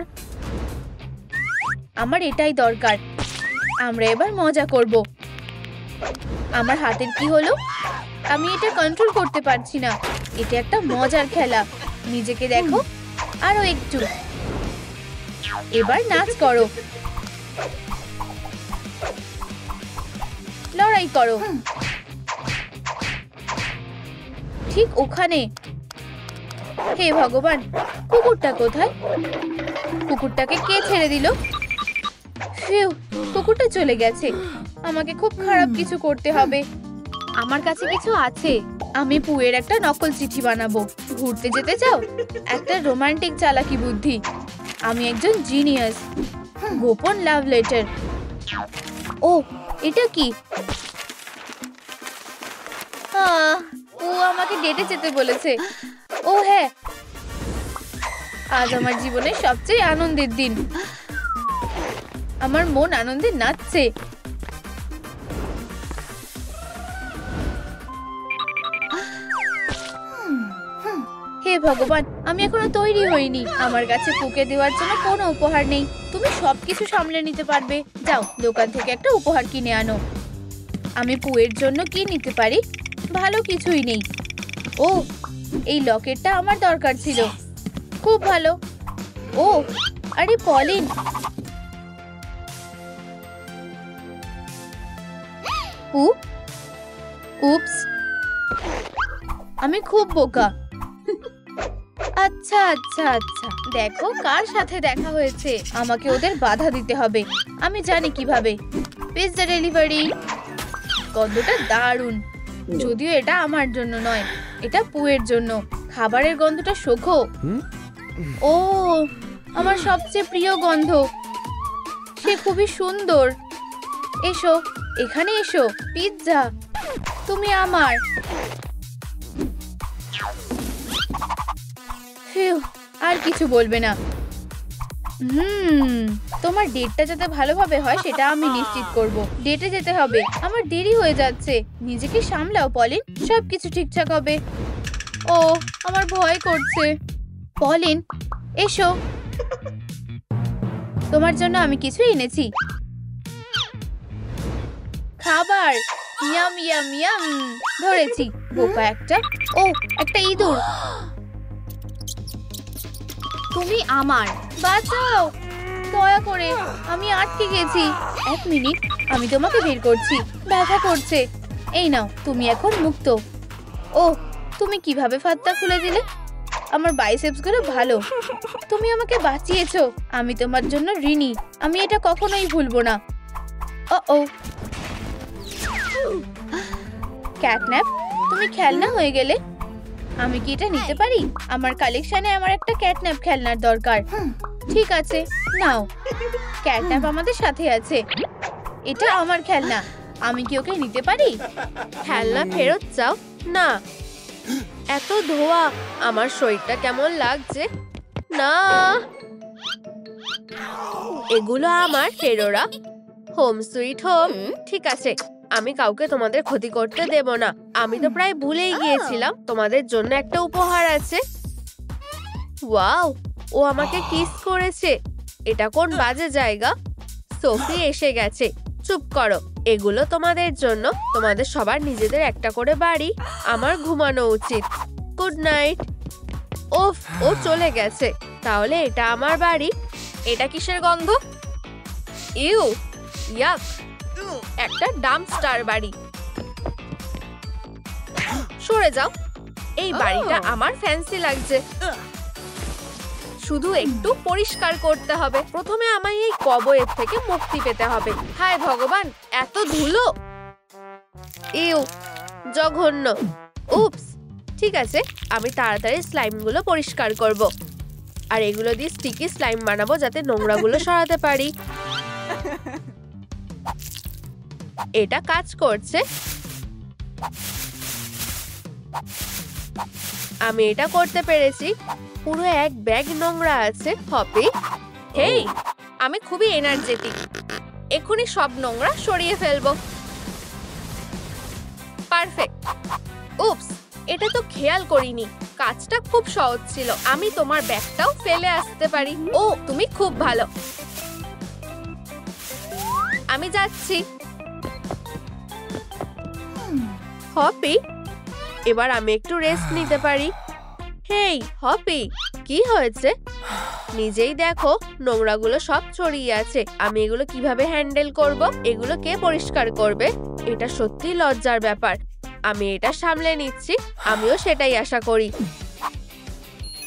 আমার এটাই দরকার। আমরা এবার মজা করব। আমার হাতের কি হলো? আমি এটা কন্ট্রোল করতে পারছি না। এটা একটা মজার খেলা। নিজেকে দেখো, আরো একটু। এবার নাচ করো, লড়াই করো। ঠিক ওখানে। হে ভগবান, কুকুরটা কোথায়? কুকুরটাকে কে ছেড়ে দিল? ফিউ, কুকুরটা চলে গেছে। আমাকে খুব খারাপ কিছু করতে হবে।
আমার কাছে কিছু আছে।
আমি পুয়ের একটা নকল চিঠি বানাবো। ঘুরতে যেতে চাও? একটা রোমান্টিক চালাকি বুদ্ধি। আমি একজন জিনিয়াস। গোপন লাভ লেটার। ও, এটা কি? ও আমাকে ডেটে যেতে বলেছে। ও হ্যাঁ, আজ আমার জীবনের সবচেয়ে আনন্দের দিন। আমার মন আনন্দে নাচছে। হে ভগবান, আমি এখনো তৈরি হইনি। আমার কাছে পুকে দেওয়ার জন্য কোনো উপহার নেই। তুমি সবকিছু সামলে নিতে পারবে। যাও, দোকান থেকে একটা উপহার কিনে আনো। আমি পুয়ের জন্য কি নিতে পারি? ভালো কিছুই নেই। ও, এই লকেটটা আমার দরকার ছিল। খুব ভালো। ও, আরে পলিন, উপস, আমি খুব বোকা। আচ্ছা আচ্ছা আচ্ছা, দেখো কার সাথে দেখা হয়েছে। আমাকে ওদের বাধা দিতে হবে। আমি জানি কিভাবে। Pizza delivery. গন্ধটা দারুণ। যদিও এটা আমার জন্য নয়, এটা পুয়ের জন্য। খাবারের গন্ধটা শোখো। ও, আমার সবচেয়ে প্রিয় গন্ধ। সে খুবই সুন্দর। এসো, এখানে এসো। পিৎজা, তুমি আমার। আর কিছু বলবে না। তোমার ডেটটা যাতে ভালোভাবে হয় সেটা আমি নিশ্চিত করব। ডেটে যেতে হবে, আমার দেরি হয়ে যাচ্ছে। নিজেকে সামলাও পলিন, সবকিছু ঠিকঠাক হবে। ও, আমার ভয় করছে। পলিন, এসো, তোমার জন্য আমি কিছু এনেছি। খাবার। Yam yam yam. ধরেছি, বোকা একটা। ও, একটা ইঁদুর।
তুমি আমার।
বাঁচাও, দয়া করে, আমি আটকে গেছি। এক মিনিট, আমি তোমাকে বের করছি। ব্যথা করছে। এই নাও, তুমি এখন মুক্ত। ও, তুমি কিভাবে ফাত্তা খুলে দিলে? আমার বাইসেপস গুলো ভালো। তুমি আমাকে বাঁচিয়েছো। আমি তোমার জন্য ঋণী। আমি এটা কখনোই ভুলবো না। ও, ক্যাটন্যাপ, তুমি খেলনা হয়ে গেলে। আমি কি এটা নিতে পারি? আমার কালেকশনে আমার একটা ক্যাটন্যাপ খেলনার দরকার। ঠিক আছে, নাও। ক্যাটন্যাপ আমাদের সাথে আছে। এটা আমার খেলনা। আমি কি ওকে নিতে পারি?
খেলনা ফেরত চাও? না, এত ধোয়া, আমার শরীরটা কেমন লাগছে। না, এগুলো আমার ফেরোরা। Home sweet home. ঠিক আছে, আমি কাউকে তোমাদের ক্ষতি করতে দেব না। আমি তো প্রায় ভুলেই গিয়েছিলাম, তোমাদের জন্য একটা উপহার আছে। ওয়াও, ও আমাকে কিস করেছে। এটা কোন বাজে জায়গা? সোফি এসে গেছে। চুপ করো, এগুলো তোমাদের জন্য। তোমাদের সবার নিজেদের একটা করে বাড়ি। আমার ঘুমানো উচিত। Good night. ওফ, ও চলে গেছে। তাহলে এটা আমার বাড়ি। এটা কিসের গন্ধ? ইউ, ইয়াক, একটা ডাম্পস্টার বাড়ি। সরে যাও। এই বাড়িটা আমার ফ্যান্সি লাগছে। শুধু একটু পরিষ্কার করতে হবে। প্রথমে আমায় এই কবওয়েব থেকে মুক্তি পেতে হবে। হায় ভগবান, এত ধুলো! ইউ, জঘন্য। উপস, ঠিক আছে, আমি তাড়াতাড়ি স্লাইমগুলো পরিষ্কার করব। আর এগুলো দিয়ে স্টিকি স্লাইম বানাবো যাতে নোংরাগুলো সরাতে পারি। এটা কাজ করছে। আমি এটা করতে পেরেছি। পুরো এক ব্যাগ নোংরা আছে। হপি, হেই, আমি খুবই এনার্জেটিক। এখনই সব নোংরা সরিয়ে ফেলবো। পারফেক্ট। উপস, এটা তো খেয়াল করিনি। কাজটা খুব সহজ ছিল। আমি তোমার ব্যাগটাও ফেলে আসতে পারি। ও, তুমি খুব ভালো। আমি যাচ্ছি। হপি, এবার আমি একটু রেস্ট নিতে পারি। হেই হপি, কি হয়েছে? নিজেই দেখো, নোংরাগুলো সব ছড়িয়ে আছে। আমি এগুলো কিভাবে হ্যান্ডেল করব? এগুলো কে পরিষ্কার করবে? এটা সত্যি লজ্জার ব্যাপার। আমি এটা সামলে নিচ্ছি। আমিও সেটাই আশা করি।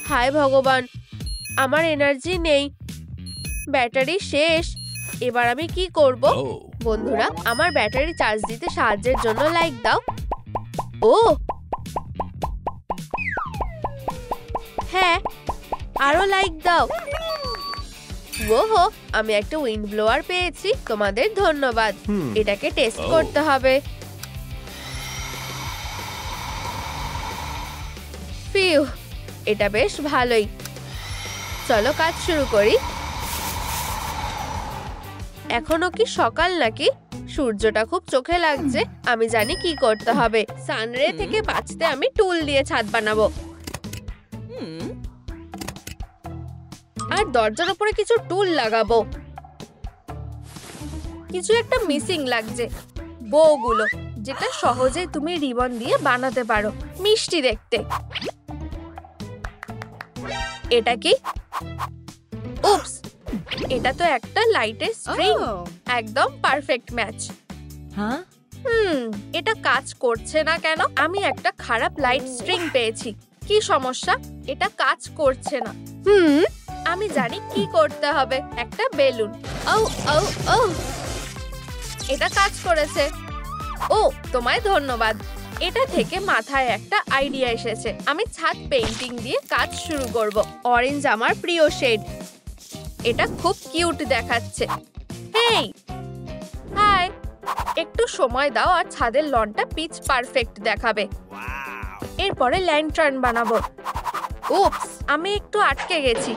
হায় ভগবান, আমার এনার্জি নেই। ব্যাটারি শেষ। এবার আমি কি করব? বন্ধুরা, আমার ব্যাটারি চার্জ দিতে সাহায্যের জন্য লাইক দাও। ও হ্যাঁ, আরো লাইক দাও। ওহো, আমি একটা উইন্ড ব্লোয়ার পেয়েছি। তোমাদের ধন্যবাদ। এটাকে টেস্ট করতে হবে। ফিউ, এটা বেশ ভালোই। চলো কাজ শুরু করি। এখনো কি সকাল নাকি? সূর্যটা খুব চোখে লাগছে। আমি জানি কি করতে হবে। সানরে থেকে বাঁচতে আমি টুল দিয়ে ছাদ বানাবো। আর দরজার উপরে কিছু টুল লাগাবো। কিছু একটা মিসিং লাগছে। বউগুলো, যেটা সহজে তুমি রিবন দিয়ে বানাতে পারো। মিষ্টি দেখতে। এটা কি? উপস, এটা তো একটা লাইটের স্ট্রিং। একদম পারফেক্ট ম্যাচ। এটা কাজ করছে না কেন? আমি একটা খারাপ লাইট স্ট্রিং পেয়েছি। কি সমস্যা? এটা কাজ করছে না। আমি জানি কি করতে হবে। একটা বেলুন। ও ও ও, এটা কাজ করেছে। ও, তোমায় ধন্যবাদ। এটা থেকে মাথায় একটা আইডিয়া এসেছে। আমি ছাদ পেইন্টিং দিয়ে কাজ শুরু করব। অরেঞ্জ আমার প্রিয় শেড। এটা খুব কিউট দেখাচ্ছে। হেই, হাই, একটু সময় দাও আর ছাদের লনটা পিচ পারফেক্ট দেখাবে। এরপরে ল্যান্টার্ন বানাবো। উপস, আমি একটু আটকে গেছি।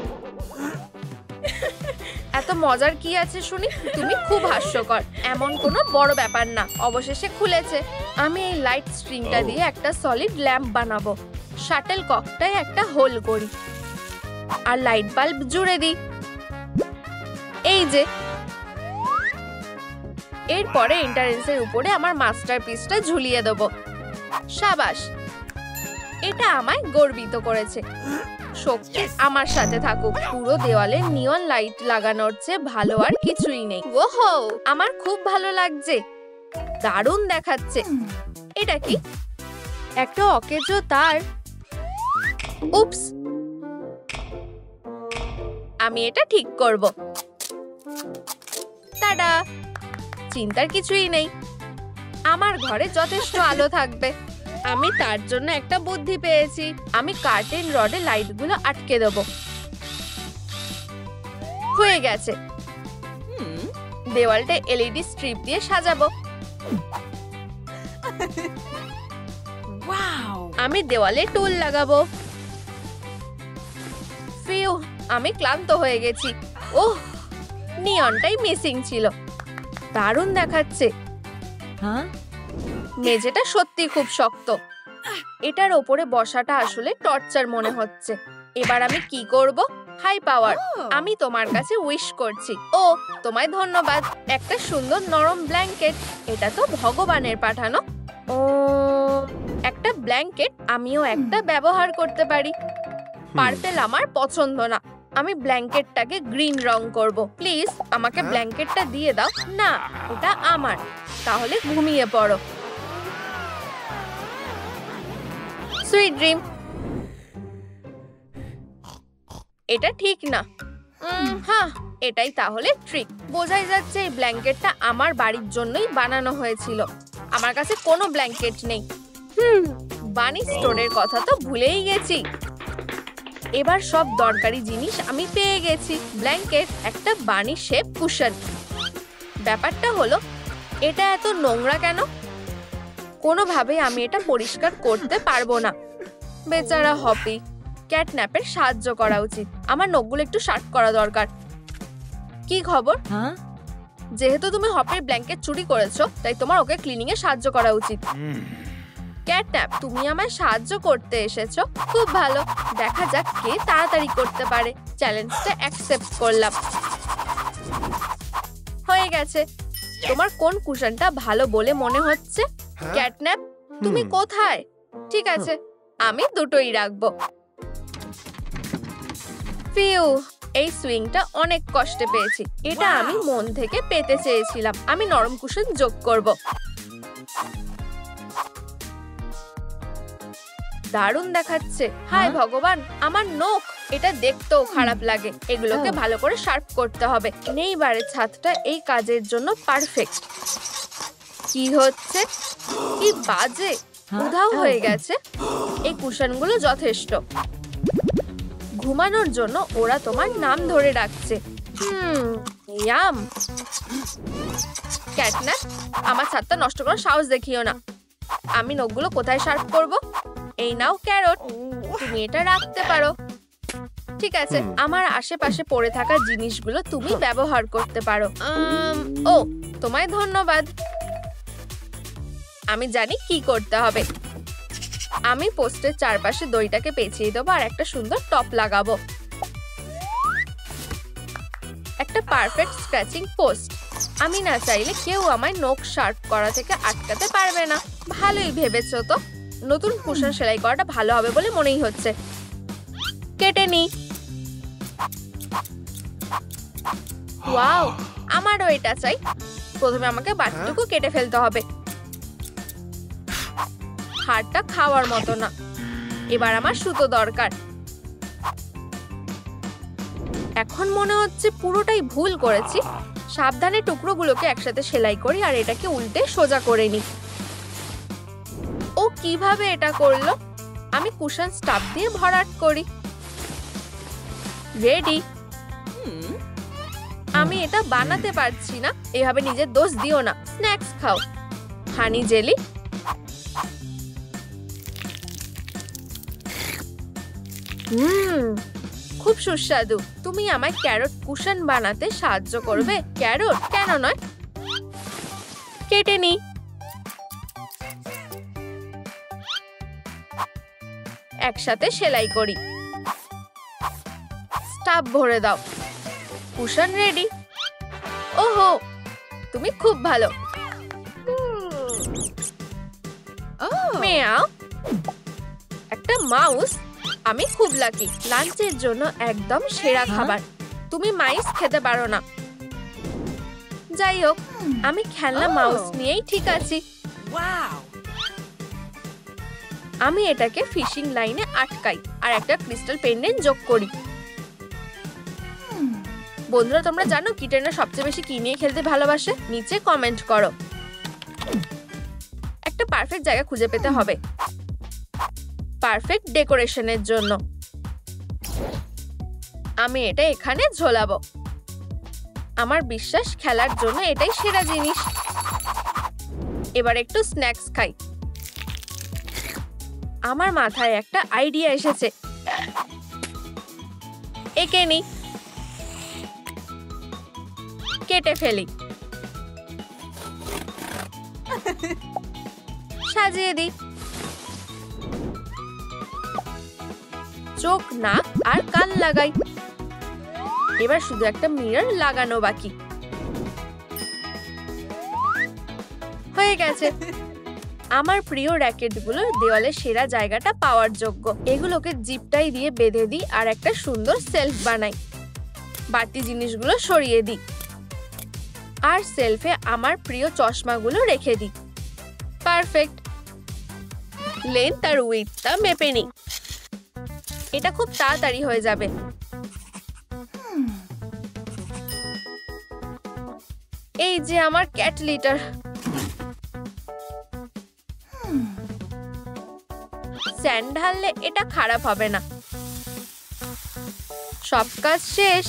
এত মজার কি আছে শুনি? তুমি খুব হাস্যকর। এমন কোনো বড় ব্যাপার না। অবশেষে খুলেছে। আমি এই লাইট স্ট্রিংটা দিয়ে একটা সলিড ল্যাম্প বানাবো। শাটেল ককটায় একটা হোল করি আর লাইট বাল্ব জুড়ে দিই। এই যে। এরপরে এন্ট্রান্সের উপরে আমার মাস্টারপিসটা ঝুলিয়ে দেবো। সাবাস, এটা আমায় গর্বিত করেছে। শক্তি আমার সাথে থাকুক। পুরো দেওয়ালে নিয়ন লাইট লাগানোর চেয়ে ভালো আর কিছুই নেই। ওহো, আমার খুব ভালো লাগছে। দারুণ দেখাচ্ছে। এটা কি? একটা অকেজো তার। উপস, আমি এটা ঠিক করব। টাডা, চিন্তার কিছুই নেই। আমার ঘরে যথেষ্ট আলো থাকবে। আমি তার জন্য একটা বুদ্ধি পেয়েছি। আমি কার্টেন রডে লাইটগুলো আটকে দেব। হয়ে গেছে। দেওয়ালটা এলইডি স্ট্রিপ দিয়ে সাজাবো। আমি দেওয়ালে টুল লাগাবো। ফিউ, আমি ক্লান্ত হয়ে গেছি। ওহ, নিয়নটাই মিসিং ছিল। দারুণ দেখাচ্ছে। মেঝেটা সত্যি খুব শক্ত। এটার ওপরে বসাটা আসলে টর্চার মনে হচ্ছে। এবার আমি কি করব? হাই পাওয়ার, আমি তোমার কাছে উইশ করছি। ও, তোমায় ধন্যবাদ। একটা সুন্দর নরম ব্ল্যাঙ্কেট। এটা তো ভগবানের পাঠানো। ও, একটা ব্ল্যাঙ্কেট আমিও একটা ব্যবহার করতে পারি। পার্পেল আমার পছন্দ না। আমি ব্ল্যাঙ্কেটটাকে গ্রিন রং করব। প্লিজ আমাকে ব্ল্যাঙ্কেটটা দিয়ে দাও। না, ওটা আমার। তাহলে ঘুমিয়ে পড়ো। Sweet dream. এটা ঠিক না। হ্যাঁ, এটাই তাহলে ট্রিক। বোঝাই যাচ্ছে এই ব্ল্যাঙ্কেটটা আমার বাড়ির জন্যই বানানো হয়েছিল। আমার কাছে কোনো ব্ল্যাঙ্কেট নেই। বানি স্টোরের কথা তো ভুলেই গেছি। এবার সব দরকারি জিনিস আমি পেয়ে গেছি। ব্ল্যাঙ্কেট, একটা বানি শেপ কুশন। ব্যাপারটা হলো, এটা এত নোংরা কেন? কোনোভাবে আমি এটা পরিষ্কার করতে পারবো না। বেচারা হপি, ক্যাটন্যাপের সাহায্য করা উচিত। আমার নখগুলো একটু শার্প করা দরকার। কি খবর? যেহেতু তুমি হপির ব্ল্যাঙ্কেট চুরি করেছো, তাই তোমার ওকে ক্লিনিং এ সাহায্য করা উচিত। ক্যাটন্যাপ, তুমি আমায় সাহায্য করতে এসেছো, খুব ভালো। দেখা যাক কে তাড়াতাড়ি করতে পারে। চ্যালেঞ্জটা অ্যাকসেপ্ট করলাম। হয়ে গেছে। তোমার কোন কুশনটা ভালো বলে মনে হচ্ছে? ক্যাটন্যাপ, তুমি কোথায়? ঠিক আছে, আমি দুটোই রাখবো। ফিউ, এই সুইংটা অনেক কষ্টে পেয়েছি। এটা আমি মন থেকে পেতে চেয়েছিলাম। আমি নরম কুশন যোগ করব। দারুণ দেখাচ্ছে। হায় ভগবান, আমার নখ। এটা দেখতেও খারাপ লাগে। এগুলোকে ভালো করে শার্প করতে হবে। নেইবারের ছাদটা এই কাজের জন্য পারফেক্ট। কি হচ্ছে? কি বাজে, উধাও হয়ে গেছে। এই কুশনগুলো যথেষ্ট। ঘুমানোর জন্য ওরা তোমার নাম ধরে ডাকছে। ইয়াম। ক্যাটন্যাপ, আমার ছাদটা নষ্ট করার সাহস দেখিও না। আমি নখগুলো কোথায় শার্প করব? এই নাও ক্যারট, তুমি এটা রাখতে পারো। ঠিক আছে, আমার আশেপাশে পড়ে থাকা জিনিসগুলো তুমি ব্যবহার করতে পারো। ও, তোমায় ধন্যবাদ। আমি জানি কি করতে হবে। আমি পোস্টের চারপাশে দড়িটাকে পেঁচিয়ে দেবো আর একটা সুন্দর টপ লাগাবো। একটা পারফেক্ট স্ক্র্যাচিং পোস্ট। আমি না চাইলে কেউ আমায় নখ শার্প করা থেকে আটকাতে পারবে না। ভালোই ভেবেছো তো। নতুন কুশন সেলাই করাটা ভালো হবে বলে মনেই হচ্ছে। কেটে নি। ওয়াও, আমারও এটা চাই। প্রথমে আমাকে বাকিটুকু কেটে ফেলতে হবে। হাড়টা খাওয়ার মতো না। এবার আমার সুতো দরকার। এখন মনে হচ্ছে পুরোটাই ভুল করেছি। সাবধানে টুকরোগুলোকে একসাথে সেলাই করি আর এটাকে উল্টে সোজা করে নিই। ও কিভাবে এটা করলো? আমি কুশন স্টাফ দিয়ে ভরাট করি। রেডি। আমি এটা বানাতে পারছি না। এভাবে নিজের দোষ দিও না। স্ন্যাক্স খাও। হানি জেলি। খুব সুস্বাদু। তুমি আমায় ক্যারট কুশন বানাতে সাহায্য করবে? ক্যারট কেন নয়? কেটে নি। একসাথে সেলাই করি। স্টাফ ভরে দাও। Cushion ready. ওহো, তুমি খুব ভালো। মেয়াও। একটা মাউস। আমি খুব লাকি। লাঞ্চের জন্য একদম সেরা খাবার। তুমি মাইস খেতে পারো না। যাই হোক, আমি খেলনা মাউস নিয়েই ঠিক আছি। আমি এটাকে ফিশিং লাইনে আটকাই আর একটা ক্রিস্টাল পেন্ডেন্ট যোগ করি। বন্ধুরা, তোমরা জানো কিটেনরা সবচেয়ে বেশি কি নিয়ে খেলতে ভালোবাসে? নিচে কমেন্ট করো। একটা পারফেক্ট জায়গা খুঁজে পেতে হবে পারফেক্ট ডেকোরেশনের জন্য। আমি এটা এখানে ঝোলাবো। আমার বিশ্বাস খেলার জন্য এটাই সেরা জিনিস। এবার একটু স্ন্যাক্স খাই। আমার মাথায় একটা আইডিয়া এসেছে। একে নি। কেটে ফেলি। সাজিয়ে দিই। চোখ, নাক আর কান লাগাই। এবার শুধু একটা মিরর লাগানো বাকি। হয়ে গেছে। আমার প্রিয় র্যাকেটগুলো দেওয়ালে সেরা জায়গাটা পাওয়ার যোগ্য। এগুলোকে জিপটাই দিয়ে বেঁধে দিই আর একটা সুন্দর সেলফ বানাই। বাড়তি জিনিসগুলো সরিয়ে দিই আর সেলফে আমার প্রিয় চশমাগুলো রেখে দিই। পারফেক্ট। লেন্থ আর উইডথটা মেপে নিই। এটা খুব তাড়াতাড়ি হয়ে যাবে। এই যে আমার ক্যাট লিটার। স্যান্ড ঢাললে এটা খারাপ হবে না। সব কাজ শেষ।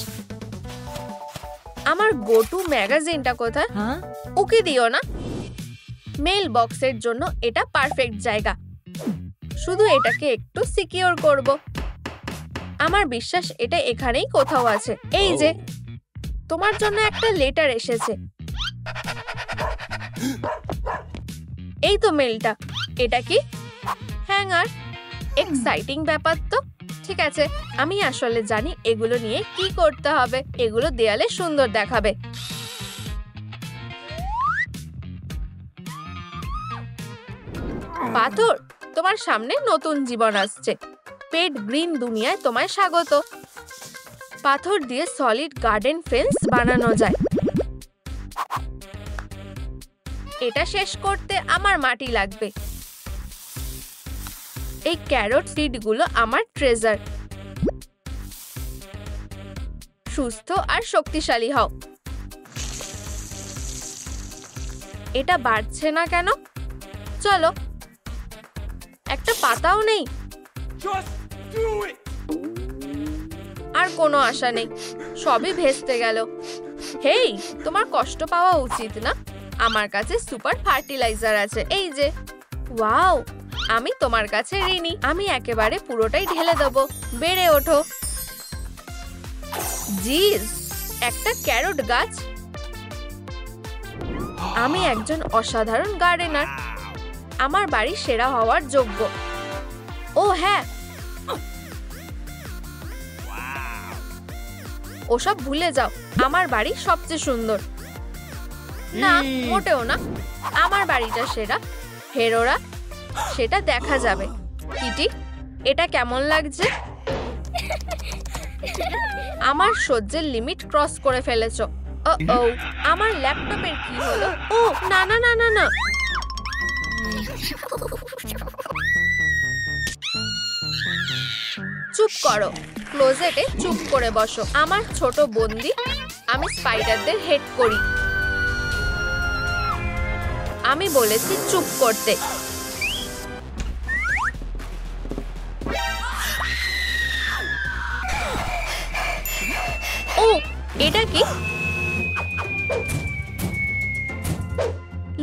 আমার গো টু ম্যাগাজিনটা কোথায়? ওকে দিও না। মেল বক্সের জন্য এটা পারফেক্ট জায়গা। শুধু এটাকে একটু সিকিউর করব। আমার বিশ্বাস এটা এখানেই কোথাও আছে। এই যে তোমার জন্য একটা লেটার এসেছে। এই তো মেলটা। এটা কি? হ্যাঙ্গার। এক্সাইটিং ব্যাপার তো। ঠিক আছে, আমি আসলে জানি এগুলো নিয়ে কি করতে হবে। এগুলো দেয়ালে সুন্দর দেখাবে। পাথর, তোমার সামনে নতুন জীবন আসছে। পেট গ্রিন দুনিয়ায় তোমায় স্বাগত। পাথর দিয়ে সলিড গার্ডেন ফেন্স বানানো যায়। এটা শেষ করতে আমার মাটি লাগবে। এই ক্যারট সিডগুলো আমার ট্রেজার। সুস্থ আর শক্তিশালী হও। এটা বাড়ছে না কেন? চলো। একটা পাতাও নেই। আর কোনো আশা নেই। সবই ভেস্তে গেল। হেই, তোমার কষ্ট পাওয়া উচিত না। আমার কাছে সুপার ফার্টিলাইজার আছে। এই যে। ওয়াও, আমি তোমার কাছে ঋণী। আমি একেবারে পুরোটাই ঢেলে দেবো। বেড়ে ওঠো। জিজ, একটা ক্যারট গাছ। আমি একজন অসাধারণ গার্ডেনার। আমার বাড়ি সেরা হওয়ার যোগ্য। ও হ্যাঁ, ওসব ভুলে যাও। আমার বাড়ি সবচেয়ে সুন্দর। না, মোটেও না। আমার বাড়িটা সেরা। হেরোরা, সেটা দেখা যাবে। কিটি, এটা কেমন লাগছে? আমার সহ্যের লিমিট ক্রস করে ফেলেছো। ও, আমার ল্যাপটপের কি হলো? ও না না না না না। চুপ করো। ক্লোজেটে চুপ করে বসো। আমার ছোট বন্দি। আমি স্পাইডারদের হেড করি। আমি বলেছি চুপ করতে। ও, এটা কি?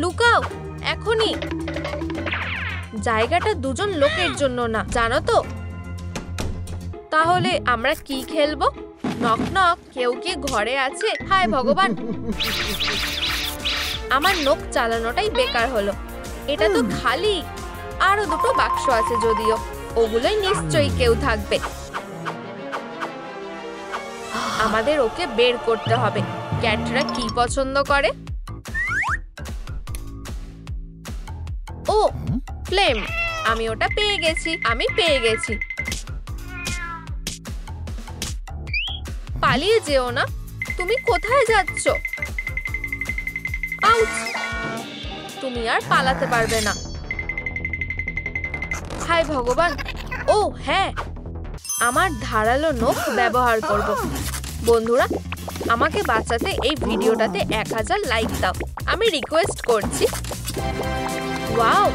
লুকাও এখনই। জায়গাটা দুজন লোকের জন্য না, জানো তো। তাহলে আমরা কি খেলবো? নক নক, কেউ কি ঘরে আছে? হায় ভগবান, আমার নখ চালানোটাই বেকার হলো। এটা তো খালি। আরো দুটো বাক্স আছে যদিও। ওগুলোই নিশ্চয়ই কেউ থাকবে। আমাদের ওকে বের করতে হবে। ক্যাটরা কি পছন্দ করে? ও, ফ্লেম। আমি ওটা পেয়ে গেছি। আমি পেয়ে গেছি। পালিয়ে যেও না। তুমি কোথায় যাচ্ছ? আউচ! তুমি আর পালাতে পারবে না। হায় ভগবান। ও হ্যাঁ, আমার ধারালো নখ ব্যবহার করব। বন্ধুরা, আমাকে বাঁচাতে এই ভিডিওটাতে 1000 লাইক দাও। আমি রিকোয়েস্ট করছি। ওয়াও,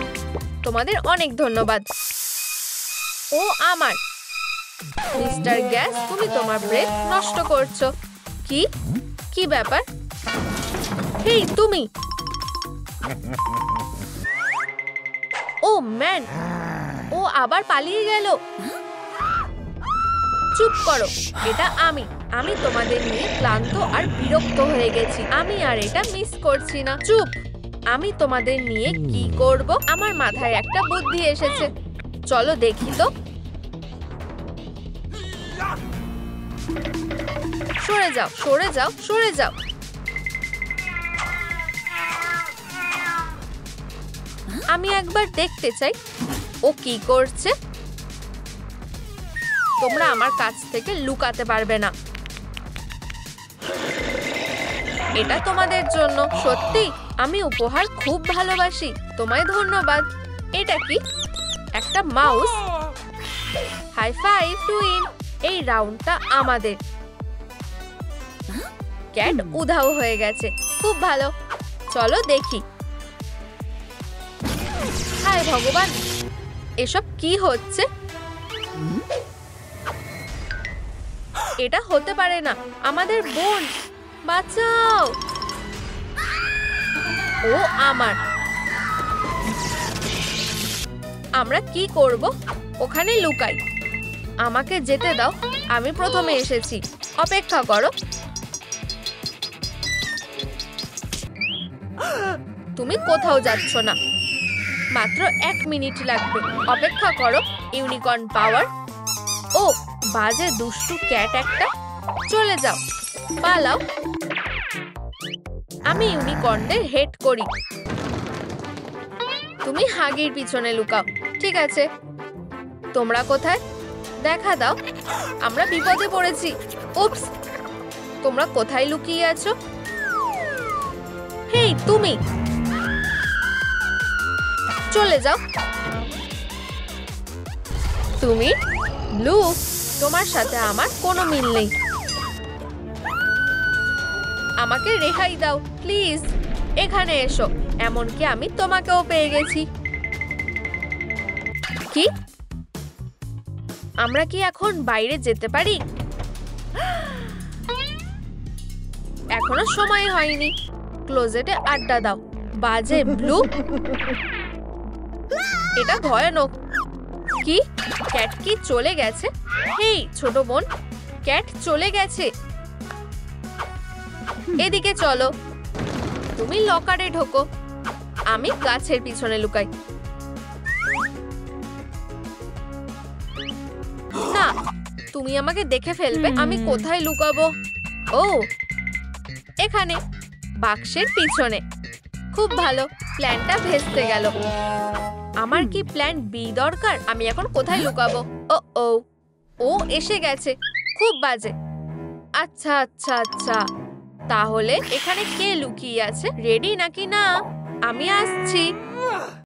তোমাদের অনেক ধন্যবাদ। ও আমার মিস্টার গ্যাস, তুমি তোমার ব্রেথ নষ্ট করছো। কি কি ব্যাপার? হেই তুমি। ও ম্যান, ও আবার পালিয়ে গেল। চুপ করো। এটা আমি তোমাদের নিয়ে ক্লান্ত আর বিরক্ত হয়ে গেছি। আমি আর এটা মিস করছি না। চুপ। আমি তোমাদের নিয়ে কি করব? আমার মাথায় একটা বুদ্ধি এসেছে। চলো দেখি তো। সরে যাও, সরে যাও, সরে যাও। আমি একবার দেখতে চাই ও কি করছে। তোমরা আমার কাছ থেকে লুকাতে পারবে না। এটা তোমাদের জন্য। সত্যি আমি উপহার খুব ভালোবাসি। তোমায় ধন্যবাদ। এটা কি? একটা মাউস। High five twin. এই রাউন্ডটা আমাদের। ক্যাট উধাও হয়ে গেছে। খুব ভালো। চলো দেখি। হায় ভগবান, এসব কি হচ্ছে? এটা হতে পারে না। আমাদের বোন, বাঁচাও। ও আমার। আমরা কি করব? ওখানে লুকাই। আমাকে যেতে দাও। আমি প্রথমে এসেছি। অপেক্ষা করো। তুমি কোথাও যাচ্ছ না। মাত্র 1 মিনিট লাগবে। অপেক্ষা করো। ইউনিকর্ন পাওয়ার। ও বাজে দুষ্টু ক্যাট একটা। চলে যাও, পালাও। আমি ইউনিকর্নদের হেড করি। তুমি হাগির পিছনে লুকাও। ঠিক আছে। তোমরা কোথায়? দেখা দাও। আমরা বিপদে পড়েছি। উপস। তোমরা কোথায় লুকিয়ে আছো? হেই তুমি, চলে যাও। তুমি ব্লু, তোমার সাথে আমার কোনো মিল নেই। আমাকে রেহাই দাও প্লিজ। এখানে এসো। এমনকি আমি তোমাকেও পেয়ে গেছি। কি? আমরা কি এখন বাইরে যেতে পারি? এখনো সময় হয়নি। ক্লোজেটে আড্ডা দাও। বাজে ব্লু। এটা ভয়ানক। কি? ক্যাট কি চলে গেছে? হেই ছোট বোন, ক্যাট চলে গেছে। এদিকে চলো। তুমি লকারে ঢোকো। আমি গাছের পিছনে লুকাই। না, তুমি আমাকে দেখে ফেলবে। আমি কোথায় লুকাবো? ও এখানে, বাক্সের পিছনে। খুব ভালো। প্ল্যানটা ভেস্তে গেল। আমার কি প্ল্যান বি দরকার? আমি এখন কোথায় লুকাবো? ও ও এসে গেছে। খুব বাজে। আচ্ছা আচ্ছা আচ্ছা, তাহলে এখানে কে লুকিয়ে আছে? রেডি নাকি না? আমি আসছি।